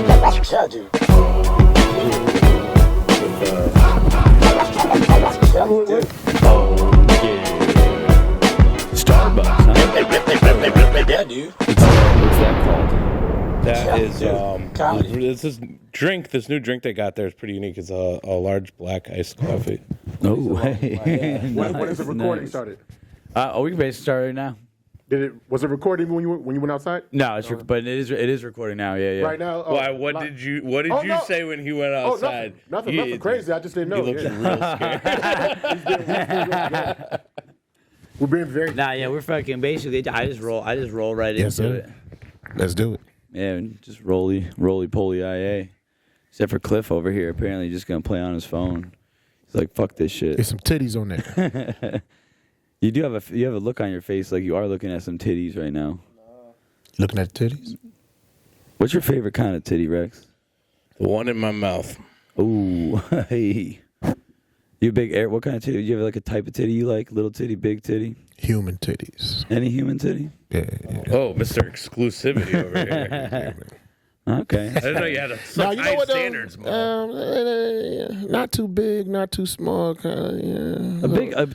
Yeah, dude. Oh, yeah. Starbucks, huh? Yeah, dude. What's that called? That is Comedy. this new drink they got there is pretty unique. It's a large black iced coffee. Oh, hey. When is the recording Nice. started? We can basically start right now. Was it recording when you went outside? No, but it is recording now. Yeah. Right now. Why? What did you no. say when he went outside? Nothing crazy. I just didn't know. He looks real scared. We're being very. Nah, yeah, we're fucking basically. I just roll right Yes, into sir. it. Let's do it. Yeah, and just roly poly IA. Except for Cliff over here, apparently just gonna play on his phone. He's like, fuck this shit. There's some titties on there. You do have a look on your face like you are looking at some titties right now. Looking at the titties? What's your favorite kind of titty, Rex? The one in my mouth. Ooh, hey. You big air? What kind of titty? Do you have like a type of titty you like? Little titty, big titty? Human titties. Any human titty? Yeah. Oh, Mr. Exclusivity over here. Okay. I didn't know you had some high standards, man. Not too big, not too small. Yeah.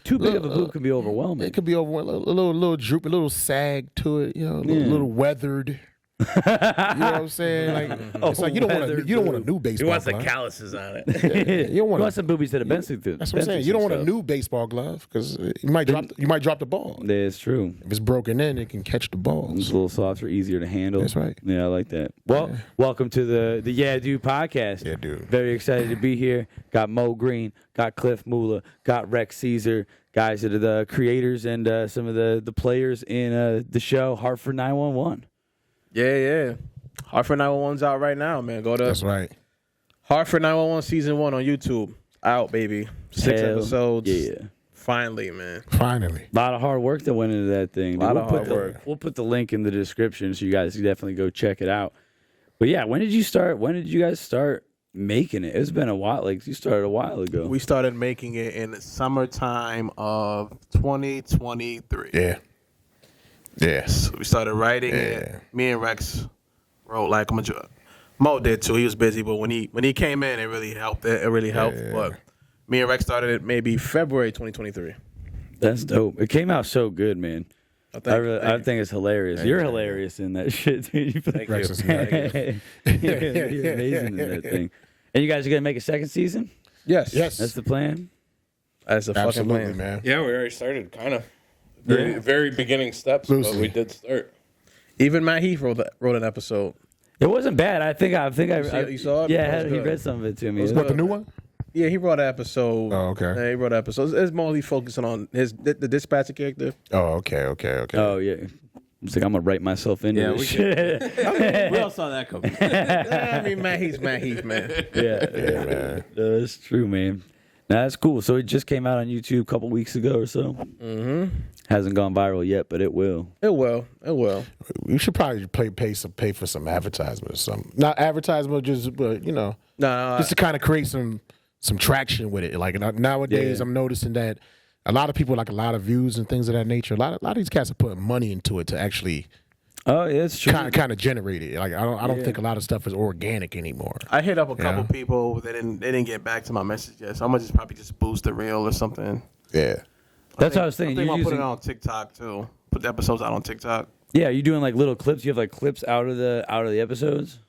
Too big of a boob can be overwhelming. It could be over a little droop, a little sag to it. You know, a little weathered. You know what I'm saying? Like it's like you don't want a new He baseball wants the glove. calluses on it. You don't You want want some boobies that have been through. That's what I'm saying. You don't want a new baseball glove because you might drop the ball. Yeah, it's true. If it's broken in, it can catch the It's balls. a little softer, easier to handle. That's right. Yeah, I like that. Well, welcome to the Yeah Dude podcast. Yeah, dude. Very excited to be here. Got Mo Green, got Cliff Mula, got Rex Caesar, guys that are the creators and some of the players in the show Hartford 911. Yeah. Hartford 911's out right now, man. Go to That's right. Hartford 911 season 1 on YouTube. Out, baby. 6 Hell episodes. Yeah. Finally, man. Finally. A lot of hard work that went into that thing. Lot of hard work. We'll put the link in the description so you guys can definitely go check it out. But yeah, when did you start? When did you guys start making it? It's been a while. Like you started a while ago. We started making it in the summertime of 2023. Yeah. So we started writing it. Me and Rex wrote like a majority. Mo did too. He was busy, but when he came in, it really helped. It really helped. But me and Rex started it maybe February 2023. That's dope. It came out so good, man. I I think it's hilarious. You're hilarious in that shit, dude. Thank Rex you. is hilarious. You're amazing in that thing. And you guys are gonna make a second season? Yes. That's the plan. That's the fucking Absolutely, plan, man. Yeah, we already started, kind of. Very beginning steps, but Loosely. we did start. Even Matt Heath wrote an episode. It wasn't bad. I think You saw it? Yeah, It was he good. read some of it to me. What, the new one? Yeah, he wrote an episode. Oh, okay. Yeah, he wrote an episode. It's mostly focusing on the dispatcher character. Oh, okay. Oh yeah. It's like I'm gonna write myself into Yeah, this we shit. We all saw that coming. I mean, Matt Heath, man. Yeah, man. That's true, man. Nah, that's cool. So it just came out on YouTube a couple weeks ago or so. Mm-hmm. Hasn't gone viral yet, but it will. It will. We should probably pay for some advertisement or something. Not advertisement, just just to kind of create some traction with it. Like nowadays, Yeah. I'm noticing that a lot of people like a lot of views and things of that nature. A lot of these cats are putting money into it to actually Oh, yeah, it's true. kind of generate it. Like I don't think a lot of stuff is organic anymore. I hit up a couple people. They didn't get back to my message yet. So I'm gonna probably boost the reel or something. Yeah. That's what I was thinking. I think You're I'll put it using- on TikTok too. Put the episodes out on TikTok. Yeah, you're doing like little clips. You have like clips out of the episodes.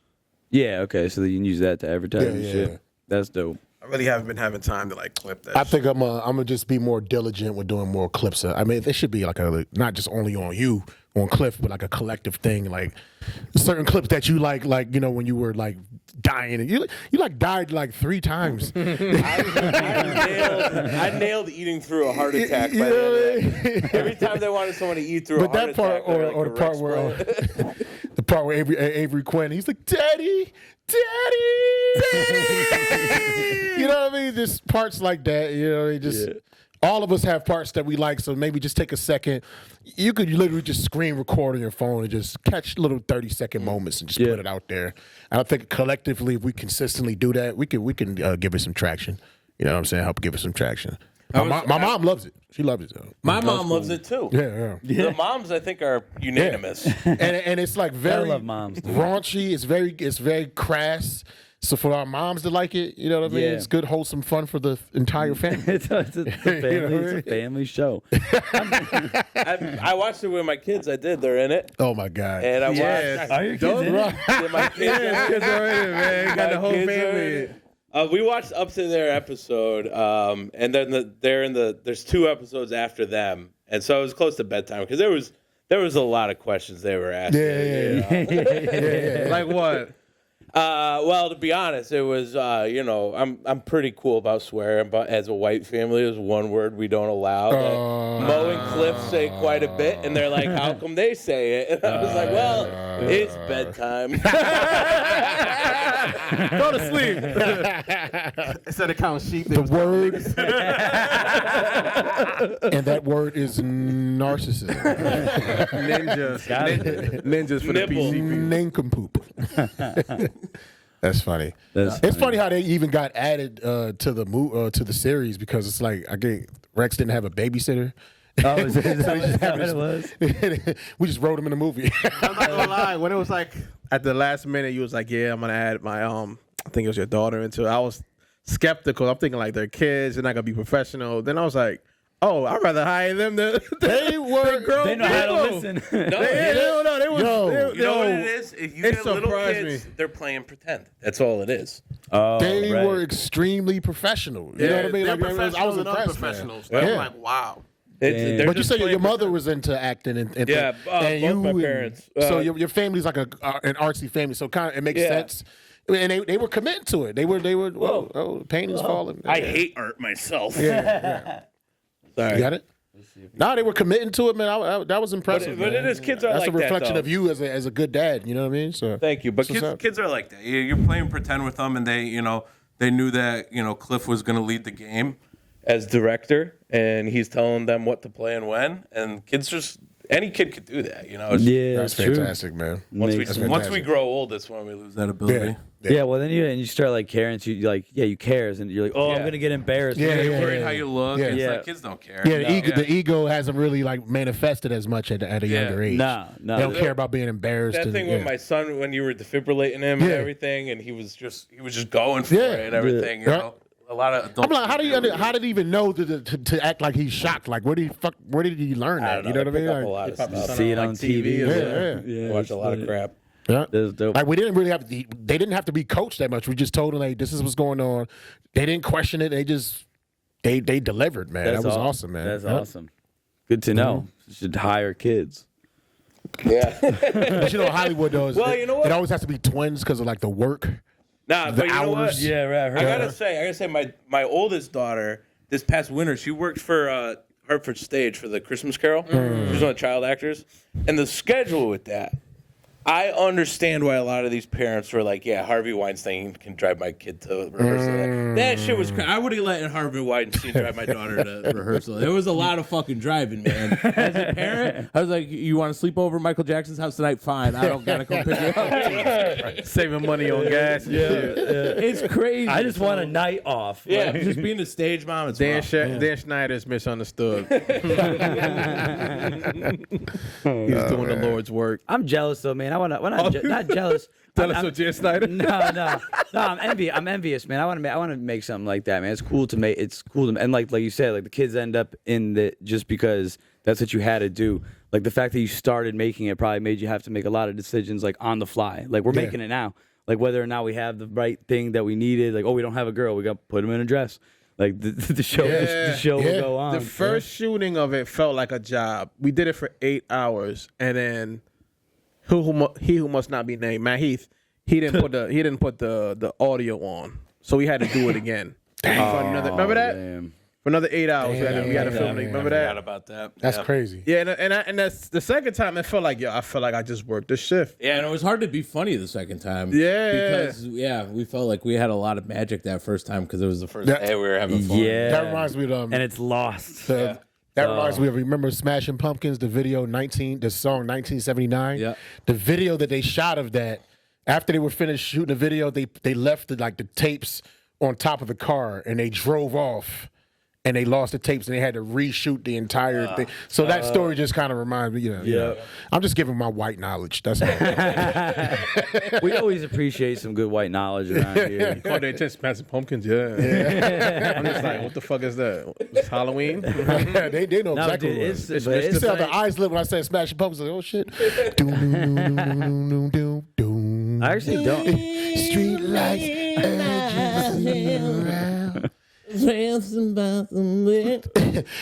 Yeah, okay. So you can use that to advertise and shit. Yeah. That's dope. I really haven't been having time to clip that. I think I'm gonna just be more diligent with doing more clips. I mean, there should be like not just only on you, on Cliff, but like a collective thing. Like certain clips that you like when you were like dying, and you died like 3 times. I nailed eating through a heart attack. By the end of that. Every time they wanted someone to eat through But a that heart part, attack, or the part where the part where Avery Quinn, he's like, Daddy. You know what I mean? Just parts like that. You know, all of us have parts that we like. So maybe just take a second. You could literally just screen record on your phone and just catch little 30-second moments and just put it out there. And I think collectively, if we consistently do that, we can give it some traction. You know what I'm saying? Help give it some traction. My mom loves it. She loves it. Though. My mom loves it too. Yeah. The moms, I think, are unanimous. And it's like very love moms, dude. raunchy. It's very crass. So for our moms to like it, you know what I mean? Yeah. It's good, wholesome fun for the entire family. It's a family show. I watched it with my kids. I did. They're in it. Oh my God. And I watched. Are your kids in it? Yeah, my kids are in it. man. Got the whole kids are in family. it. We watched up to their episode, and then there's 2 episodes after them, and so it was close to bedtime because there was a lot of questions they were asking. Yeah. Like what? Well, to be honest, it was I'm pretty cool about swearing, but as a white family, there's one word we don't allow that Mo and Cliff say quite a bit, and they're like, "How come they say it?" And I was like, "Well, it's bedtime." Go to sleep. Instead of counting sheep, The word, and that word is narcissism. Ninjas for the Nipple. PC people. Nincompoop. That's funny. It's funny how they even got added to the series because it's like Rex didn't have a babysitter. Oh, is that what it was? We just wrote him in the movie. I'm not gonna lie. When it was like at the last minute, you was like, "Yeah, I'm gonna add my I think it was your daughter into it." I was skeptical. I'm thinking like they're kids, they're not gonna be professional. Then I was like, "Oh, I'd rather hire them than They were grown They know how to people." listen. No, They don't know. They was. you know what it is? If you it get little surprised kids, me. they're playing pretend. That's all it is. They right. were extremely professional. You know what I mean? They're Like, I was professionals and impressed, man. unprofessionals. Yeah. I'm like, wow. They're But you just said your playing mother was into acting, and Yeah, and both my parents. So your family's like an artsy family, so kind of it makes Yeah. sense. And they were committed to it. They were. Whoa, painting's falling. I hate art myself. Yeah. Sorry. You got it? No, they were committing to it, man. That was impressive. But man. it is kids are That's like a reflection that, of you as a good dad. You know what I mean? So Thank you. But That's what's up. kids are like that. You're playing pretend with them, and they knew that Cliff was going to lead the game as director, and he's telling them what to play and when. And kids any kid could do that. It's- Yeah, that's true. fantastic, man. Once we fantastic. grow old, that's when we lose that ability. Yeah, well then you start like caring. So you like, you cares, and you're like, oh, I'm Yeah. gonna get embarrassed. Yeah, You're yeah, worried yeah. how you look. Yeah. It's Yeah. like kids don't care. Yeah, the ego hasn't really like manifested as much at a younger age. No. They don't care about being embarrassed. That and, thing yeah. with my son when you were defibrillating him and Yeah. everything, and he was just going for Yeah. it and everything. Yeah. A lot of adults I'm like, how did he even know to act like he's shocked? Like, where did he learn that? You know what I mean? Pick up a Like, lot of stuff. See it on TV. yeah. I watch a lot of crap. yeah. That's dope. Like we didn't really have they didn't have to be coached that much. We just told them like this is what's going on. They didn't question it. They just they delivered, man. That's that was awesome, man. That's Yeah. awesome. Good to know. You should hire kids. Yeah. But you know, Hollywood though. Well, you know what? It always has to be twins because of like the work. Nah, The but you know what? hours. Yeah, right. I gotta say, my oldest daughter this past winter, she worked for Hartford Stage for the Christmas Carol. She was one of the child actors, and the schedule with that. I understand why a lot of these parents were like, "Yeah, Harvey Weinstein can drive my kid to rehearsal." That shit was crazy. I would have let Harvey Weinstein drive my daughter to rehearsal. There was a lot of fucking driving, man. As a parent, I was like, "You want to sleep over at Michael Jackson's house tonight? Fine. I don't gotta come pick you up." Saving money on gas. It's crazy. I just want a night off. Yeah, just being a stage mom. It's Dan, rough. Dan Schneider's misunderstood. He's doing the Lord's work. I'm jealous though, man. Not jealous. Tell us what Dan Schneider. No. I'm envious, man. I want to make something like that, man. It's cool to make. It's cool to, and like you said, like the kids end up in the just because that's what you had to do. Like the fact that you started making it probably made you have to make a lot of decisions like on the fly. Like we're making it now. Like whether or not we have the right thing that we needed. Like, oh, we don't have a girl. We got to put him in a dress. Like the show will go on. The first shooting of it felt like a job. We did it for 8 hours, and then he who must not be named, Matt Heath, he didn't put the audio on, so we had to do it again. Remember that? Damn. For another 8 hours, we had to film it. Remember Forgot that? about that. That's crazy. Yeah, and that's the second time. It felt like I felt like I just worked the shift. Yeah, and it was hard to be funny the second time. Yeah. Because, we felt like we had a lot of magic that first time because it was the first day we were having fun. Yeah. That reminds me of and it's lost. That reminds me of, remember Smashing Pumpkins, the song 1979? Yeah. The video that they shot of that, after they were finished shooting the video, they left the tapes on top of the car and they drove off. and they lost the tapes and they had to reshoot the entire thing. So that story just kind of reminds me, you know, I'm just giving my white knowledge. That's all. We always appreciate some good white knowledge around here. Called their attention, Smashing Pumpkins. Yeah. I'm just like, what the fuck is that? It's Halloween. they know No, exactly dude, what it it's- is. but You it's see how the like- eyes lit when I said Smashing Pumpkins? Like, oh shit. Doom. I actually don't. Street lights, urgency around.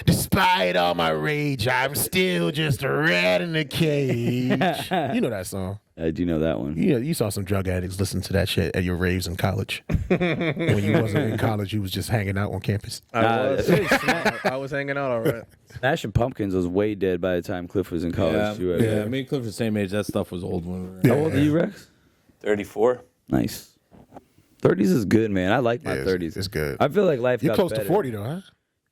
Despite all my rage, I'm still just a rat in a cage. You know that song. I do know that one. You saw some drug addicts listen to that shit at your raves in college. When you wasn't in college, you was just hanging out on campus. I was hanging out all right. Smashing Pumpkins was way dead by the time Cliff was in college. too, I Yeah, think. me and Cliff are the same age. That stuff was old when we were How old are you, Rex? 34. Nice. 30s is good, man. I like my Yeah, 30s. it's good. I feel like life You're got close better. to 40 though, huh?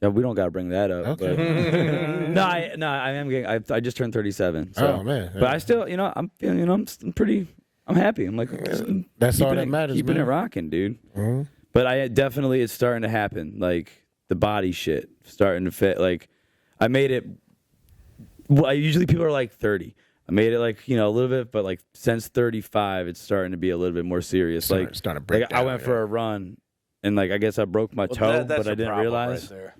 Yeah, we don't got to bring that up. Okay. But I am getting. I just turned 37. So. Oh, man. But I still, I'm feeling, I'm pretty. I'm happy. I'm like, That's all keeping that it- matters, Keeping man. it rocking, dude. Mm-hmm. But I definitely, it's starting to happen. Like the body shit starting to fit. Like I made it. Well, usually people are like 30. I made it like, a little bit, but like since 35, it's starting to be a little bit more serious. Starting to break like I down, went for a run, and like I guess I broke my toe, That's but I your didn't problem realize. Right there.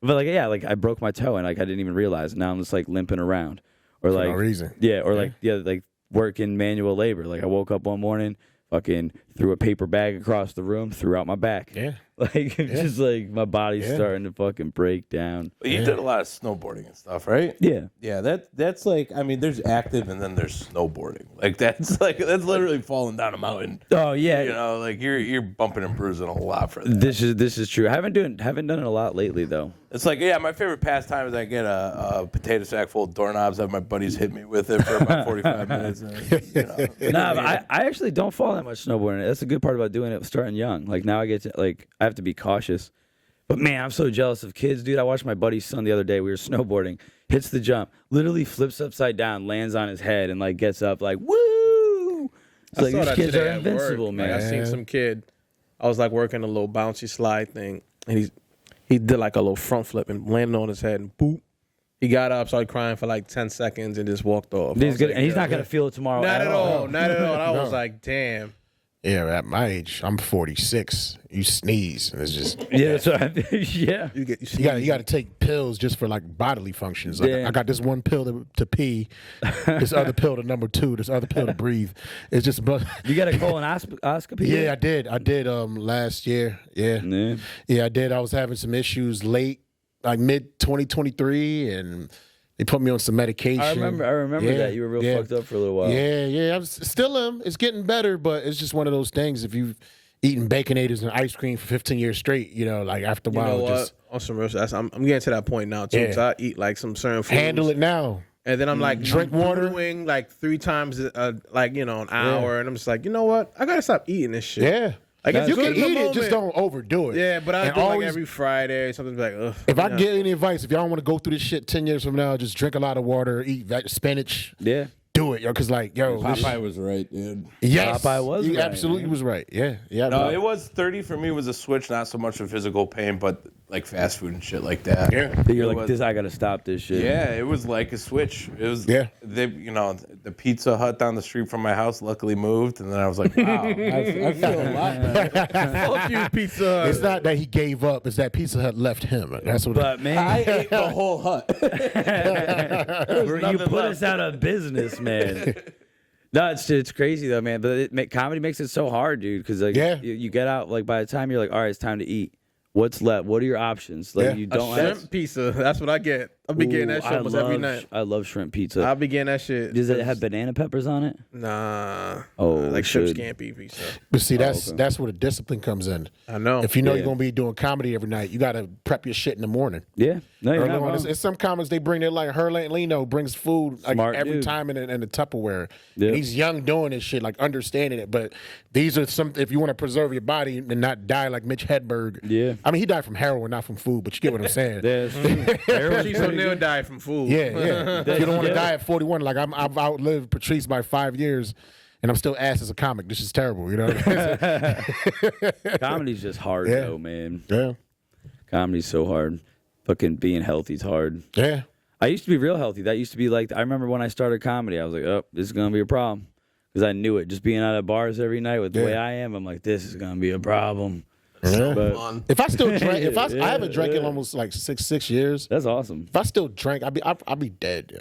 But like I broke my toe and like I didn't even realize. Now I'm just like limping around, or For like no reason. Yeah, or like working manual labor. Like I woke up one morning, fucking threw a paper bag across the room, threw out my back. Yeah. Like it's just like my body's starting to fucking break down. But you did a lot of snowboarding and stuff, right? Yeah. Yeah, that's like, I mean, there's active and then there's snowboarding. Like that's literally falling down a mountain. Oh yeah. You know, like you're bumping and bruising a lot for that. This is true. I haven't done it a lot lately though. It's like, my favorite pastime is I get a potato sack full of doorknobs that my buddies hit me with it for about 45 minutes. And, Nah, but I actually don't fall that much snowboarding. That's the good part about doing it starting young. Like now I get to I have to be cautious. But man, I'm so jealous of kids, dude. I watched my buddy's son the other day. We were snowboarding, hits the jump, literally flips upside down, lands on his head, and like gets up like woo. It's like saw these that kids today are at invincible, work. man. Like, I seen some kid. I was like working a little bouncy slide thing, and he did like a little front flip and landed on his head, and boop. He got up, started crying for like 10 seconds, and just walked off. He's good, and he's not gonna feel it tomorrow. Not at all. Not at all. And I No. was like, damn. Yeah, at my age, I'm 46. You sneeze, and it's just Yeah, that's what yeah. You you got to take pills just for like bodily functions. Like, Yeah. I got this one pill to pee, this other pill to number 2, this other pill to breathe. It's just You got a colonoscopy? yeah, I did last year. Yeah, I did. I was having some issues late, like mid 2023, and they put me on some medication. I remember Yeah, that. You were real yeah. fucked up for a little while. Yeah. I'm still it's getting better, but it's just one of those things. If you've eaten Baconators and ice cream for 15 years straight, like after a You while, know it what? just On some real shit, I'm getting to that point now too. Yeah. Cause I eat like some certain foods. handle it now. And then I'm like, Drink water. doing like 3 times, an hour, and I'm just like, you know what? I gotta stop eating this shit. Yeah. Like it's You good can in the eat it, just moment. don't overdo it. Yeah, but I And do like always- every Friday something like, ugh. If I get any advice, if y'all want to go through this shit 10 years from now, just drink a lot of water, eat spinach, Yeah. do it, yo. Because this Popeye was right, dude. yes, Popeye was he right, absolutely was right. Yeah. no, bro. it was 30 for me was a switch, not so much of physical pain, but like fast food and shit like that. Yeah. You're It like, was- this. I gotta stop this shit. Yeah, it was like a switch. It was the Pizza Hut down the street from my house luckily moved, and then I was like, wow. I feel a lot better. Fuck you, pizza. It's not that he gave up; it's that Pizza Hut left him. That's what. But man, I ate the whole hut. you nothing put left. us out of business, man. No, it's crazy though, man. But comedy makes it so hard, dude. Because like, Yeah. you get out like by the time you're like, all right, it's time to eat. What's left? What are your options? Like Yeah. you A don't shrimp pizza. That's what I get. I'll be getting that shit almost every night. I love shrimp pizza. I'll be getting that shit. Does it have banana peppers on it? Nah. Oh, like it shrimp should. scampi pizza. but see, that's okay. that's where the discipline comes in. I know. If you know Yeah. you're gonna be doing comedy every night, you got to prep your shit in the morning. Yeah. No, you're Early not on, wrong. it's some comics they bring their like Herland Leno brings food like Smart every dude. time in the Tupperware. Yeah. And he's young doing this shit, like understanding it. But these are some if you want to preserve your body and not die like Mitch Hedberg. Yeah. I mean he died from heroin, not from food, but you get what I'm saying. Patrice O'Neal died from food. Yeah. You don't want to Yeah. die at 41. Like I've outlived Patrice by 5 years. And I'm still ass as a comic. This is terrible, you know? Comedy's just hard Yeah. though, man. Yeah. Comedy's so hard. Fucking being healthy's hard. Yeah. I used to be real healthy. That used to be like, I remember when I started comedy, I was like, oh, this is going to be a problem. Because I knew it. Just being out at bars every night with the way I am, I'm like, this is going to be a problem. Yeah. But If I still drank, I haven't drank in almost like six years. that's awesome. If I still drank, I'd be dead. Yeah.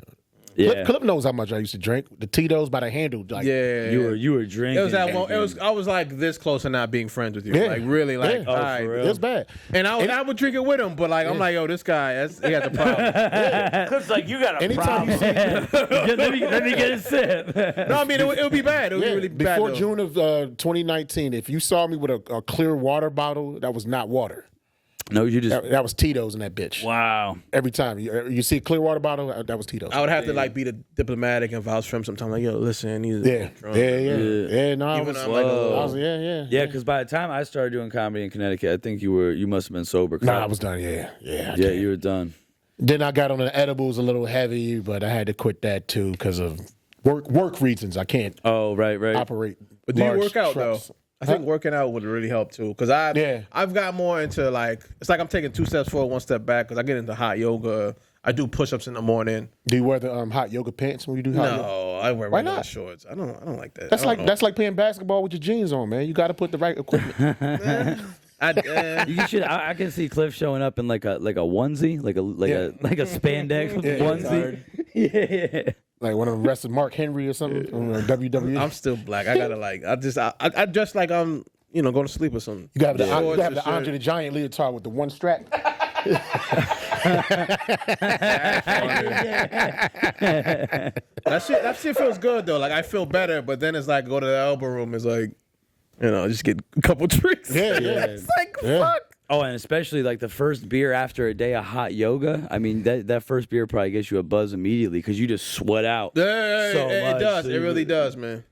Yeah. Clip knows how much I used to drink. The Tito's by the handle. Like, Yeah, You were drinking. It was that one. I was like this close to not being friends with you. Yeah. Like really, like Yeah. all right. for real? It's bad. And I would drink it with him, but like I'm like, yo, this guy, he got the problem. Cliff's like, you got a Anytime you problem. see let me get a sip. No, I mean it would be bad. It would be really bad. before though. June of 2019, if you saw me with a clear water bottle, that was not water. No, you just. That was Tito's in that bitch. Wow. Every time you see a clear water bottle, that was Tito's. I would have to like be the diplomatic and vouch for him sometimes. Like, yo, listen, he's drunk. Yeah. No, I Even was, I'm like a little- I was, yeah. Yeah, because by the time I started doing comedy in Connecticut, I think you must have been sober. Nah, I was done. Yeah. Yeah, can't. you were done. Then I got on the edibles a little heavy, but I had to quit that too because of work reasons. I can't Oh, right. operate. But do you large work out trucks. though? I think working out would really help too. Because I've got more into like, it's like I'm taking 2 steps forward, 1 step back. Because I get into hot yoga. I do push-ups in the morning. Do you wear the hot yoga pants when you do hot yoga? No, I wear Why regular not? shorts. I don't like that. That's I don't know. that's like playing basketball with your jeans on, man. You got to put the right equipment. You should. I can see Cliff showing up in like a onesie, like a spandex onesie. Yeah. Like one of them wrestlers, Mark Henry or something from WWE. I'm still black. I gotta like. I dress like I'm going to sleep or something. You got the Shorts and Andre shit. the Giant leotard with the one strap. That shit feels good though. Like I feel better, but then it's like go to the elbow room. It's like, just get a couple drinks. Yeah. It's like Yeah. fuck. Oh, and especially like the first beer after a day of hot yoga. I mean, that first beer probably gets you a buzz immediately because you just sweat out. Yeah, so it much. does. So It you- really does, man.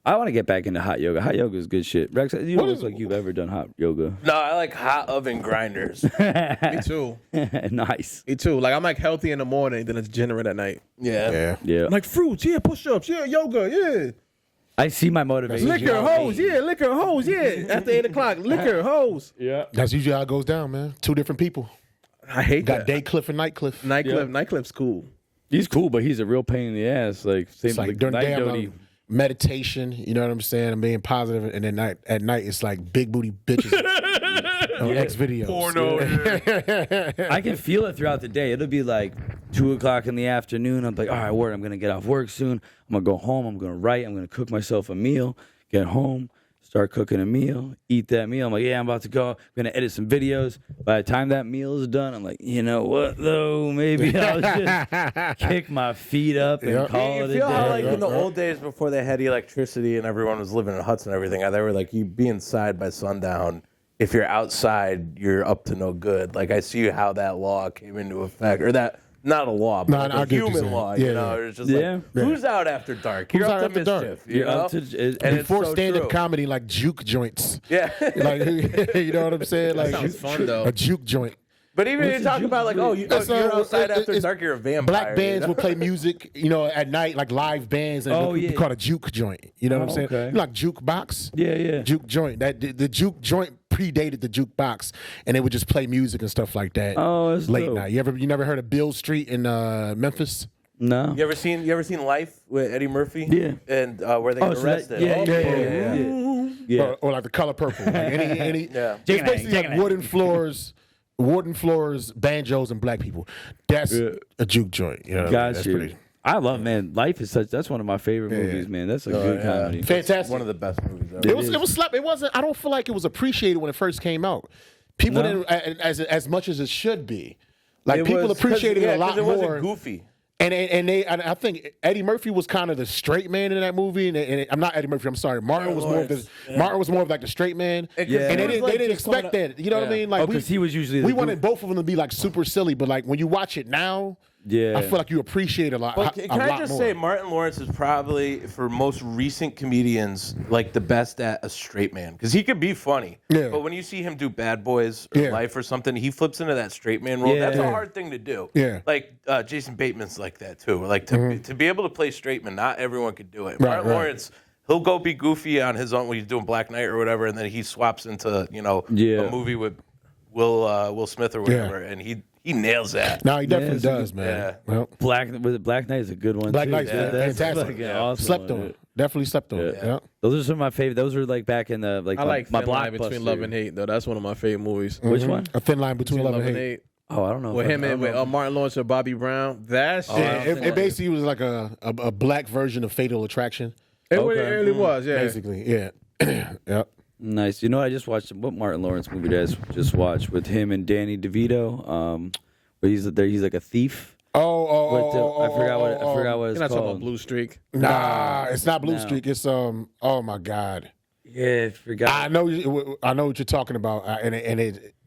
I want to get back into hot yoga. Hot yoga is good shit. Rex, you don't look like you've ever done hot yoga. No, I like hot oven grinders. Me too. Nice. Me too. Like I'm like healthy in the morning, then it's degenerate at night. Yeah. Yeah. Like fruits, yeah, push-ups, yeah, yoga, yeah. I see my motivation. Liquor, hose, yeah. After 8 o'clock, liquor, hose. Yeah. That's usually how it goes down, man. Two different people. I hate Got that. Daycliff and Nightcliff. Nightcliff's cool. He's cool, but he's a real pain in the ass. Like, same It's like like during the night day, I'm Doty. on meditation. You know what I'm saying? I'm being positive, and then at night it's like big booty bitches on X videos. I can feel it throughout the day. It'll be like 2 o'clock in the afternoon. I'm like, all right, word, I'm going to get off work soon. I'm going to go home. I'm going to write. I'm going to cook myself a meal, get home, start cooking a meal, eat that meal. I'm like, yeah, I'm about to go. I'm going to edit some videos. By the time that meal is done, I'm like, you know what, though? Maybe I'll just kick my feet up and call You it a feel how, day. like, in the old days before they had electricity and everyone was living in huts and everything, they were like, you be inside by sundown. If you're outside, you're up to no good. Like, I see how that law came into effect. Or that, not a law, but No, I a get what you're human saying. law. Yeah, You know, yeah. it's just Yeah. like, who's out after dark? You're Who's up out to after dark? mischief. You You're know? up to- And it's Before so stand-up true. comedy, like juke joints. Yeah. Like, you know what I'm saying? Like Sounds fun though. a juke joint. But even you talk about like, you're outside after dark, you're a vampire. Black bands you know? will play music, at night, like live bands, and Oh, it'd be yeah. called a juke joint. You know what I'm saying? okay. You know, like jukebox. Yeah. Juke joint. The juke joint predated the jukebox, and they would just play music and stuff like that. Oh, that's late dope. night. You never heard of Bill Street in Memphis? No. You ever seen Life with Eddie Murphy? Yeah. And where they get so that- arrested. yeah. Or like the Color Purple. Like any Yeah. It's basically like wooden floors, banjos, and black people. That's a juke joint. You know, Got that's you. pretty I love, man. Life is that's one of my favorite movies, man. That's a good comedy. fantastic. One of the best movies ever. It was slap. It wasn't. I don't feel like it was appreciated when it first came out. People didn't as much as it should be. Like people appreciated it a lot it more. wasn't goofy. And I think Eddie Murphy was kind of the straight man in that movie. And I'm not Eddie Murphy. I'm sorry. Martin was more of like the straight man. And they didn't expect that. You know what I mean? Like because he was usually we the wanted both of them to be like super silly, but like when you watch it now, Yeah. I feel like you appreciate it a lot. But a can I lot just more. say, Martin Lawrence is probably, for most recent comedians, like the best at a straight man. Because he could be funny. Yeah. But when you see him do Bad Boys or Yeah. Life or something, he flips into that straight man role. Yeah. That's a Yeah. hard thing to do. Yeah. Like Jason Bateman's like that too. Like to be able to play straight man, not everyone could do it. Right, Martin right. Lawrence, he'll go be goofy on his own when he's doing Black Knight or whatever, and then he swaps into, Yeah. a movie with Will Smith or whatever, and he nails that. No, he definitely it's a does, man. yeah. Well, Black Knight is a good one. Black too. Knight's That's fantastic. fucking awesome. Slept one, on. dude. Definitely slept on. Yeah. Those are some of my favorite. Those were like back in the I like my Thin Line blockbuster. Between Love and Hate though. That's one of my favorite movies. Which one? A thin line between love and hate. Oh, I don't know. With if him I and don't know. with Martin Lawrence and Bobby Brown. That's It basically was like a black version of Fatal Attraction. It Okay. really was. Yeah. Basically, yeah. Yep. Nice. You know, I just watched what Martin Lawrence movie did I just watched with him and Danny DeVito. Where he's like a thief. I forgot what You're it's not talking about called. Blue Streak. Nah, it's not Blue No. Streak. It's oh my God. Yeah, I forgot. I know what you're talking about, and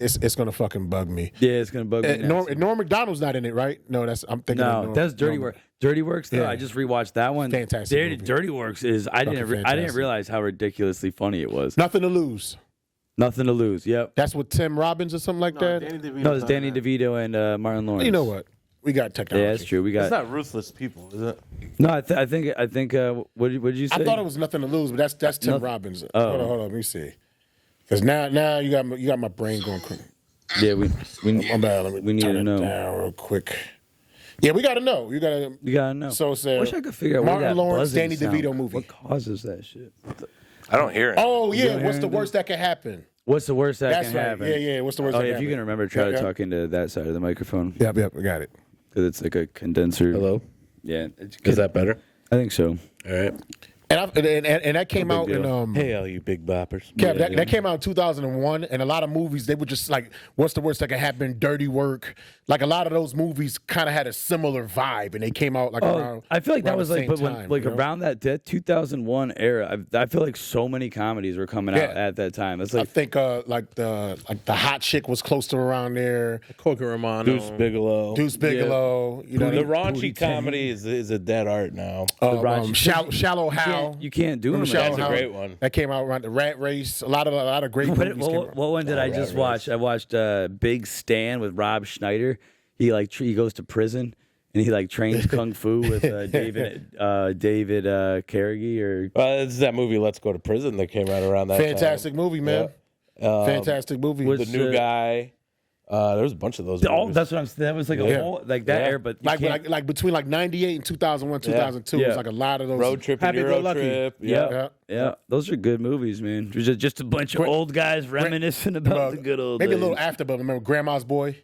it's gonna fucking bug me. Yeah, it's gonna bug me. Norm Macdonald's not in it, right? No, I'm thinking. No, that's Dirty Work. Dirty Works. Though, Yeah. I just rewatched that one. Fantastic movie. Dirty Works is. I didn't fantastic. realize how ridiculously funny it was. Nothing to lose. Nothing to lose. Yep. That's with Tim Robbins or something like that. No, it's Danny DeVito and Martin Lawrence. You know what? We got technology. Yeah, that's true. We It's got. not Ruthless People, is it? No, I think. What did you say? I thought it was nothing to lose, but that's Tim Robbins. Hold on, let me see. Because now you got my brain going crazy. Yeah, we My bad. Let me We need turn to it know. down real quick. Yeah, we got to know. You gotta know. So it's Wish I could figure out where Martin that Lawrence, buzzing Danny sound- DeVito movie. What causes that shit? I don't hear it. Oh yeah, don't what's hear the it, worst that can happen? What's the worst that That's can right. happen? Yeah. What's the worst? Oh, that yeah, can if you can happen? remember, try to Yeah. talk into that side of the microphone Yep, got it. because it's like a condenser. Hello? Yeah. Is that better? I think so. All right. And that came out in Hey, all you big boppers. Kev, that came out in 2001, and a lot of movies they were just like, "What's the worst that can happen?" Dirty Work, like a lot of those movies kind of had a similar vibe, and they came out like around. I feel like that around was the like, same but when time, like you know? around that 2001 era, I feel like so many comedies were coming out Yeah. at that time. It's I like think like the hot chick was close to around there. Coca Romano. Deuce Bigelow. Deuce Bigelow, you know, The raunchy comedy is a dead art now. Shallow Hal. you can't do them. Remember Shallow That's a Hal? great one. That came out around the Rat Race. A lot of great movies came out. What one did I just watch? I watched Big Stan with Rob Schneider. He he goes to prison and he like trains kung fu with David Carnegie or This is that movie Let's Go to Prison that came out around that Fantastic movie, man. Fantastic movie. was- time. The New Guy. There was a bunch of those movies. that's what I'm saying. That was like a Yeah. whole like that Yeah. era, but you can't- like between like 98 and 2001, 2002, it was Yeah. like a lot of those. Road Trip and Happy Go Euro Lucky. Trip. Yeah. Yeah, those are good movies, man. Just a bunch of old guys reminiscing about the good old Maybe days. a little after, but remember Grandma's Boy?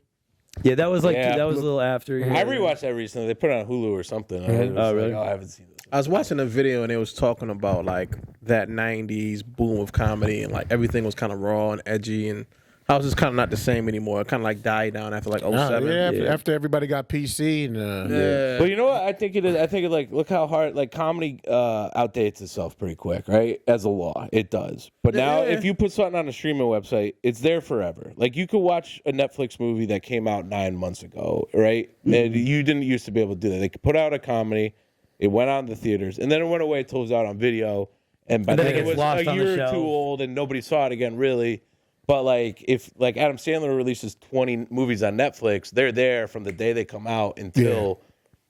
Yeah, that was like Yeah. that was a little after. Yeah. I rewatched that recently. They put it on Hulu or something. Oh, really? I haven't seen this. I was watching a video and it was talking about like that '90s boom of comedy and like everything was kind of raw and edgy and how it's just kind of not the same anymore. It kind of like died down after like 07. After everybody got PC and Well, you know what? I think it is. I think it like look how hard like comedy outdates itself pretty quick, right? As a law, it does. But now, if you put something on a streaming website, it's there forever. Like you could watch a Netflix movie that came out 9 months ago, right? And you didn't used to be able to do that. They could put out a comedy, it went on the theaters, and then it went away until it was out on video. And by And then then it it gets was lost a on the year or shelf. two old, and nobody saw it again, really. But like if like Adam Sandler releases 20 movies on Netflix, they're there from the day they come out until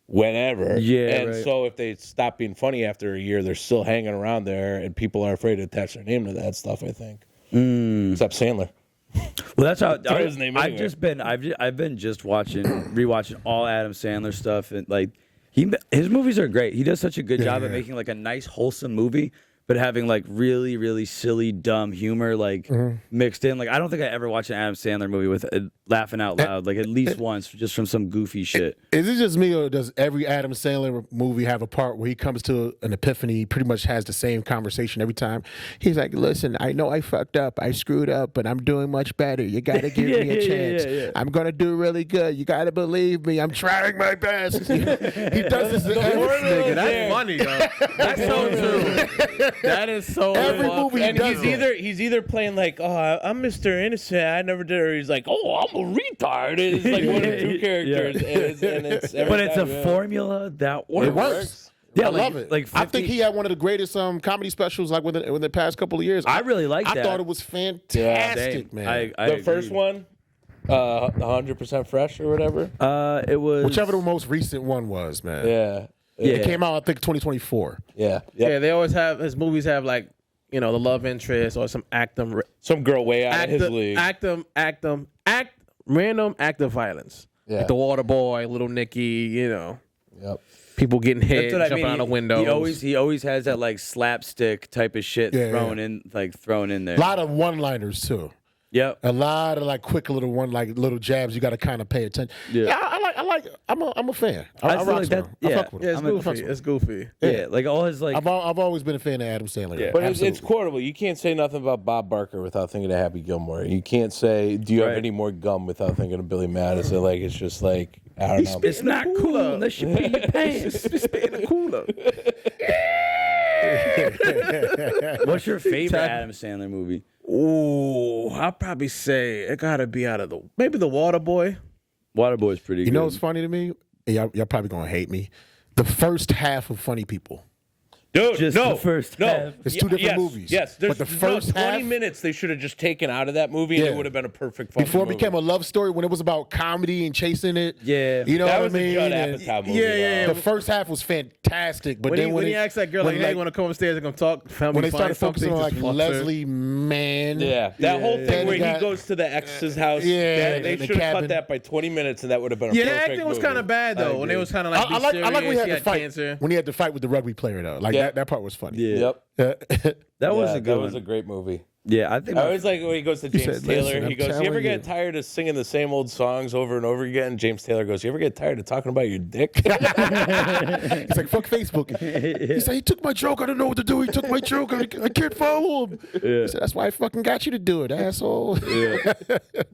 whenever. Yeah, And right. so if they stop being funny after a year, th're still hanging around there, and people are afraid to attach their name to that stuff. I think. Except Sandler. Well, that's how Throw his name I've anywhere. I've been just rewatching all Adam Sandler stuff, and like his movies are great. He does such a good job at making like a nice wholesome movie, but having like really really silly dumb humor like mixed in. Like I don't think I ever watched an Adam Sandler movie with laughing out loud like at least once just from some goofy shit. Is it just me, or does every Adam Sandler movie have a part where he comes to an epiphany? He pretty much has the same conversation every time. He's like, "Listen, I know I fucked up. I screwed up, but I'm doing much better. You got to give me a chance. yeah. I'm going to do really good. You got to believe me. I'm trying my best." He does this in every Nigga, that's funny, yo. That's so true. That is so Every funny. movie he And does he's either playing like, oh, I'm Mr. Innocent, I never did it, or he's like, oh, I'm a retard. It's like one of two characters, and it's every But it's a time, yeah. formula that works. It works. Yeah, I like- love it. like I 50 think he had one of the greatest comedy specials like within the past couple of years. I really like I that. thought it was fantastic, Damn, man. I The agree. first one, 100% fresh or whatever. It was Whichever the most recent one was, man. Yeah. It came out, I think, 2024. Yeah. Yeah, they always have his movies have like the love interest or some Some girl way out of his league. act them random act of violence. Yeah. Like the water boy, little Nicky, Yep. people getting hit, That's what I jumping mean. out of windows. He always has that like slapstick type of shit thrown in there. A lot of one-liners too. Yep. A lot of like quick little little jabs. You got to kind of pay attention. Yeah. I'm a fan. I I feel rock like that- with him. yeah. I fuck with Yeah, him. it's goofy. It's goofy. Yeah, like all his like. I've always been a fan of Adam Sandler. Yeah. But Absolutely. it's quotable. You can't say nothing about Bob Barker without thinking of Happy Gilmore. You can't say, "Do you have Right. any more gum?" without thinking of Billy Madison. Like it's just like I don't know. It's not cool unless you pee your pants. Spit in the cooler. What's your favorite Adam Sandler movie? Ooh, I'll probably say it gotta be out of maybe the Water Boy. Waterboy's pretty You good. know what's funny to me? Y'all probably gonna hate me. The first half of Funny People. Dude, Just no, the first no. half. It's two different movies. Yes, But the first 20 half- minutes they should have just taken out of that movie, and Yeah. it would have been a perfect fucking Before it movie. became a love story, when it was about comedy and chasing it. Yeah. You know that what was I mean? a Judd And Apatow movie. yeah, the first half was fantastic, but When, then he, when he asked that girl, like, hey, you want to come upstairs and come talk? when they started focusing on like Leslie Mann. Yeah, that whole thing Then where he got- he goes to the ex's house. Yeah, they the should have cut cabin. that by 20 minutes, and that would have been a Yeah, the perfect acting was movie. kind of bad, though. When it was kind of like, I like when he had he to fight cancer. when he had to fight with the rugby player though. Like Yeah. that part was funny. Yeah. Yep. That was Yeah, a good That was a one. great movie. Yeah, I think. I always like when he goes to James said, Taylor. "Listen, He I'm goes, "You ever telling get you." tired of singing the same old songs over and over again?" James Taylor goes, "You ever get tired of talking about your dick?" He's like, fuck Facebook. He said, he took my joke. I don't know what to do. He took my joke. I can't follow him. He said, that's why I fucking got you to do it, asshole.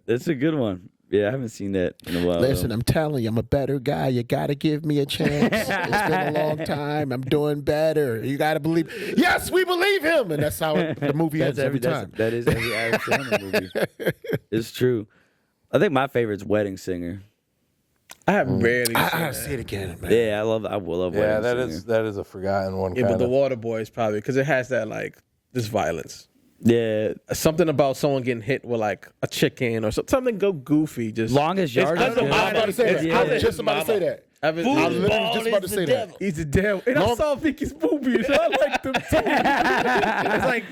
That's a good one. Yeah, I haven't seen that in a while. Listen, I'm telling you, I'm a better guy. You got to give me a chance. It's been a long time. I'm doing better. You got to believe. Yes, we believe him. And that's how the movie ends every time. That is every Adam Sandler movie. It's true. I think my favorite's Wedding Singer. I have rarely seen I gotta that. see it again, man. Yeah, I love Wedding yeah, Singer. that is a forgotten one. Yeah, but kinda. the Water Boy is probably because it has that like this violence. Yeah, Something about someone getting hit with like a chicken or something go goofy. Just Longest Yard. because is of good. Mama. I was about to say that. Yeah. I was just about to say that. I was literally just about to say that. He's the devil. And I saw Vicky's boobies. I like them too. It's like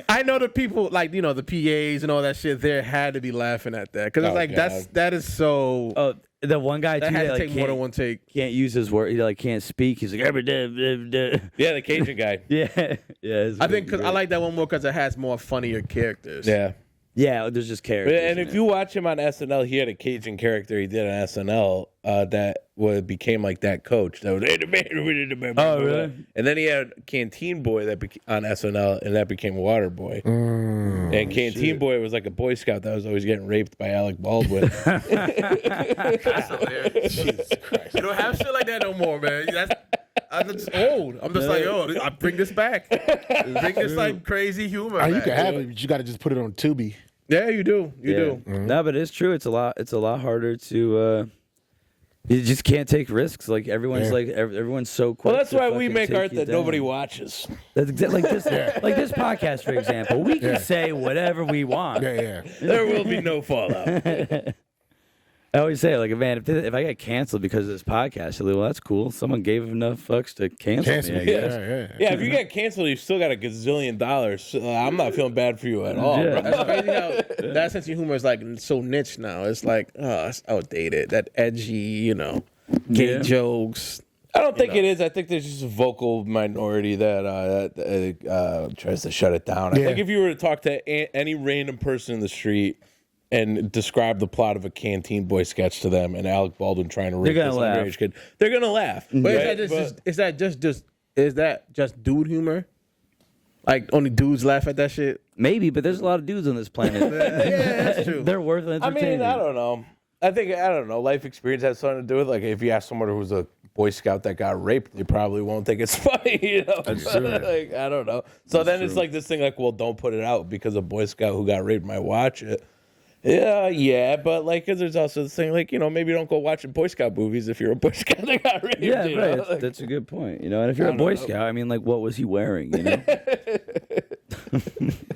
I know the people like the PAs and all that shit there had to be laughing at that because it's Oh, like God. that is so. Oh, the one guy that too had that to like, take more than one take. can't use his word. He like can't speak. He's like every day. Yeah, the Cajun guy. Yeah, yeah. I think because I like that one more because it has more funnier characters. Yeah. Yeah, there's just characters. And in if it. you watch him on SNL, he had a Cajun character he did on SNL that became like that coach. That was, Oh, really? And then he had Canteen Boy on SNL, and that became Water Boy. And Canteen Boy was like a Boy Scout that was always getting raped by Alec Baldwin. Jesus Christ. You don't have shit like that no more, man. I'm just old. I'm just like, I bring this back. Bring this like crazy humor. You back. can have it, but you got to just put it on Tubi. Yeah, you do. You do. No, but it's true. It's a lot harder to. You just can't take risks. Like everyone's everyone's so quick. Well, that's to why we fucking make take art you that down. nobody watches. That's exactly like this. Like this podcast, for example, we can say whatever we want. Yeah. There will be no fallout. I always say, like, man, if I get canceled because of this podcast, I'm like, well, that's cool. Someone gave enough fucks to cancel me, I guess. Yeah, if you get canceled, you still got a gazillion dollars. So, I'm not feeling bad for you at all, Yeah. bro. That's crazy how that sense of humor is like so niche now. It's like, it's outdated. That edgy, gay Yeah. jokes. I don't think it is. I think there's just a vocal minority that tries to shut it down. I Yeah. think if you were to talk to any random person in the street and describe the plot of a Canteen Boy sketch to them and Alec Baldwin trying to rape They're this gonna laugh. underage kid, they're going to laugh. But right? is that just dude humor? Like only dudes laugh at that shit? Maybe, but there's a lot of dudes on this planet. Yeah, that's true. They're worth I entertaining. mean, I don't know. I don't know. Life experience has something to do with, like, if you ask someone who was a Boy Scout that got raped, they probably won't think it's funny, That's true. Like, I don't know. So then it's like this thing, like, well, don't put it out because a Boy Scout who got raped might watch it. Yeah, but like, cause there's also this thing, like, maybe don't go watching Boy Scout movies if you're a Boy Scout that got raped. Yeah, you right. know? Like, That's a good point. And if you're a Boy Scout, I mean, like, what was he wearing?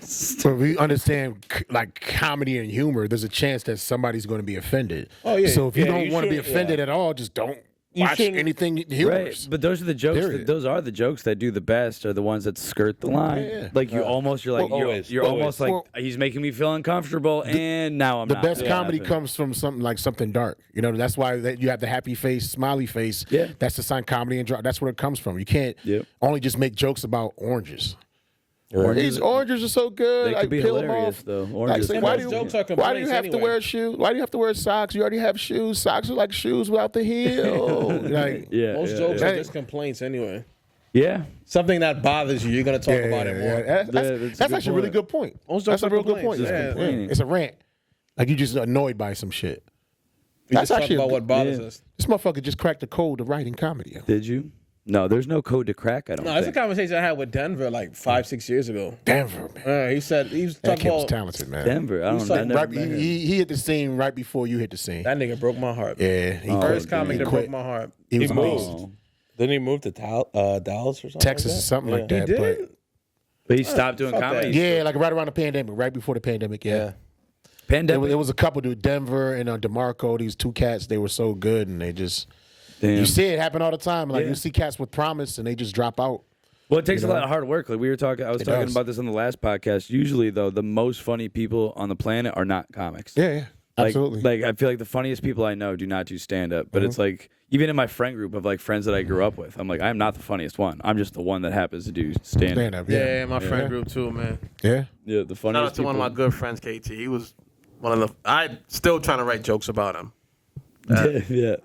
So we understand like comedy and humor. There's a chance that somebody's going to be offended. Oh, yeah. So if you Yeah, don't you want to be should- offended at all, just don't watch shouldn't- anything Right, humorous. but those are the jokes. Period. Those are the jokes that do the best. Are the ones that skirt the line. Yeah. Like you're Always, almost like Well, he's making me feel uncomfortable, and now I'm The not. best comedy laughing. comes from something dark. You know, that's why you have the happy face, smiley face. Yeah. That's the sign comedy and drama. That's where it comes from. You can't Yep. only just make jokes about oranges. Right. These oranges are so good. They like, could be peel 'em hilarious, off. though. Like, Oranges. say, And why, those do you, jokes are why do you complaints have to anyway. wear shoes? Why do you have to wear socks? You already have shoes. Socks are like shoes without the heel. like, Yeah, Most yeah, jokes yeah. are just complaints anyway. Yeah. Something that bothers you, you're gonna talk about it more. That's that's a that's good actually a really point. good point. Most That's jokes a are real good complaints, point. yeah. complaining. It's a rant. Like you just annoyed by some shit. We That's just talk actually a about good- what bothers yeah. us. This motherfucker just cracked the code to writing comedy. Did you? No, there's no code to crack. I don't No, it's a think. conversation I had with Denver like 5-6 years ago. Denver, man. He said he was That talking kid was about talented, man. Denver. I don't He's know. like I never Right, met him. he hit the scene right before you hit the scene. that nigga broke my heart. Yeah, he Oh, quit. First comic He that quit. broke my heart. He was moved. amazed. Oh. Then he moved to Dallas or something. Texas like or something like Yeah. that. He But did? But he stopped doing fuck comedy. that. yeah, like right around the pandemic, right before the pandemic. Yeah, Pandemic. It was a couple, dude. Denver and DeMarco. These two cats, they were so good, and they just Damn. you see it happen all the time. Like Yeah. you see cats with promise, and they just drop out. Well, it takes a lot of hard work. Like we were talking, I was talking does. about this on the last podcast. Usually, though, the most funny people on the planet are not comics. Yeah, Like, absolutely. Like I feel like the funniest people I know do not do stand up. But it's like even in my friend group of like friends that I grew up with, I'm like I'm not the funniest one. I'm just the one that happens to do stand Stand up. up. Yeah, my friend group too, man. Yeah. Yeah, the Shout funniest out to people. one of my good friends, KT. He was one of the. I still trying to write jokes about him. yeah.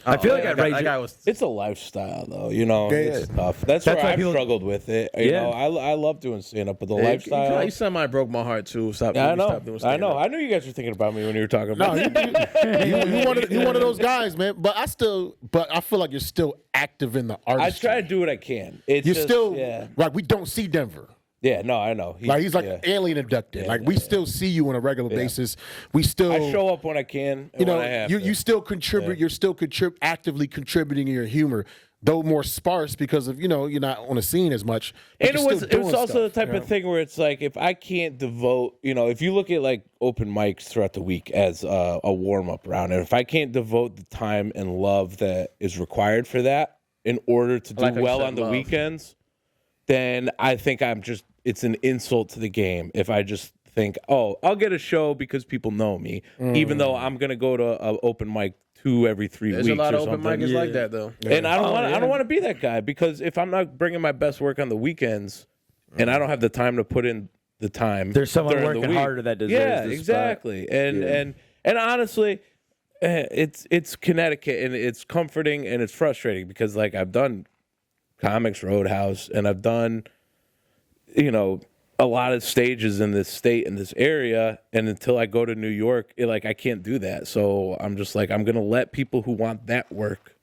I feel like I that write. guy was. It's a lifestyle, though. You know, Yeah, it's yeah. tough. That's That's where why I've people- struggled with it. You Yeah. know, I love doing stand up, but the He lifestyle. semi broke my heart too. Stop. Yeah, I when we know. stopped doing I stand-up. know. I knew you guys were thinking about me when you were talking No, about you one of those guys, man. But I feel like you're still active in the I artistry. try to do what I can. It's You're just, still yeah. like we don't see Denver. Yeah, no, I know. Like he's like yeah. alien abducted. Yeah, like we still see you on a regular basis. We still I show up when I can. And you know when I have you to. you still contribute. Yeah. You're still actively contributing your humor, though more sparse because of you're not on the scene as much. but And you're it still was doing also stuff, the type you know? of thing where it's like if I can't devote, if you look at like open mics throughout the week as a warm up round, and if I can't devote the time and love that is required for that in order to do like how you well said on the love. weekends, then I think it's an insult to the game if I just think, oh, I'll get a show because people know me, even though I'm gonna go to an open mic 2 every 3 There's weeks. a lot or of open something. micers like that though. And I don't want. yeah. I don't want to be that guy because if I'm not bringing my best work on the weekends, and I don't have the time to put in the time, There's someone during the working week- harder that deserves Yeah, the spot. exactly. And honestly, it's Connecticut, and it's comforting and it's frustrating because like I've done Comics Roadhouse, and I've done, a lot of stages in this state, in this area, and until I go to New York, I can't do that. So I'm just like, I'm going to let people who want that work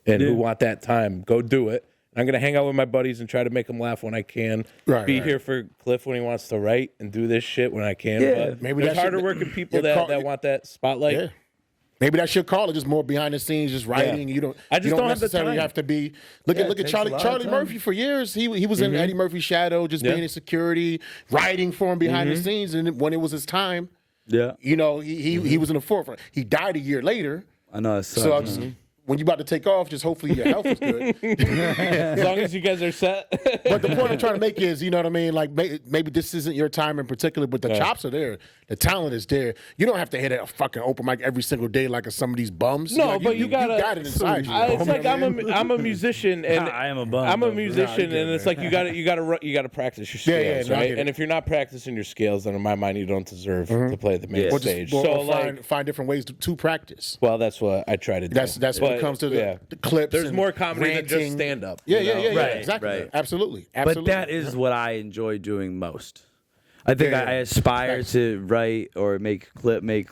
and who want that time go do it. I'm going to hang out with my buddies and try to make them laugh when I can. Right, Be right. here for Cliff when he wants to write and do this shit when I can. Yeah. But Maybe there's that should- harder working people Yeah, that want that spotlight. Yeah. Maybe that's your call. It's just more behind the scenes, just writing. You don't. I just you don't have the necessarily time. have to be. Look at it takes a Charlie. lot of Charlie time. Murphy for years. He was in Eddie Murphy's shadow, just being in security, writing for him behind the scenes. And when it was his time, Yeah. he was in the forefront. He died a year later. I know. It's So I just, when you about to take off, just hopefully your health is good. As long as you guys are set. But the point I'm trying to make is, you know what I mean? Like maybe this isn't your time in particular, but the chops are there. The talent is there. You don't have to hit a fucking open mic every single day like some of these bums. No, Like, but you gotta. You got it inside you. It's homie. like I'm a musician and I am a bum, I'm though, a bro. musician, Nah, you and good, it's man. like you gotta practice your Yeah, yeah, scales, no, I right? get And it. if you're not practicing your scales, then in my mind you don't deserve to play the main Yeah. Or stage. just, So or like, find different ways to practice. well, that's what I try to do. That's when it But, comes to yeah. the clips. There's and more comedy than ranting. just stand up. Yeah, Right, exactly. right. Absolutely. But that is what I enjoy doing most. I think Yeah, I yeah. aspire to write or make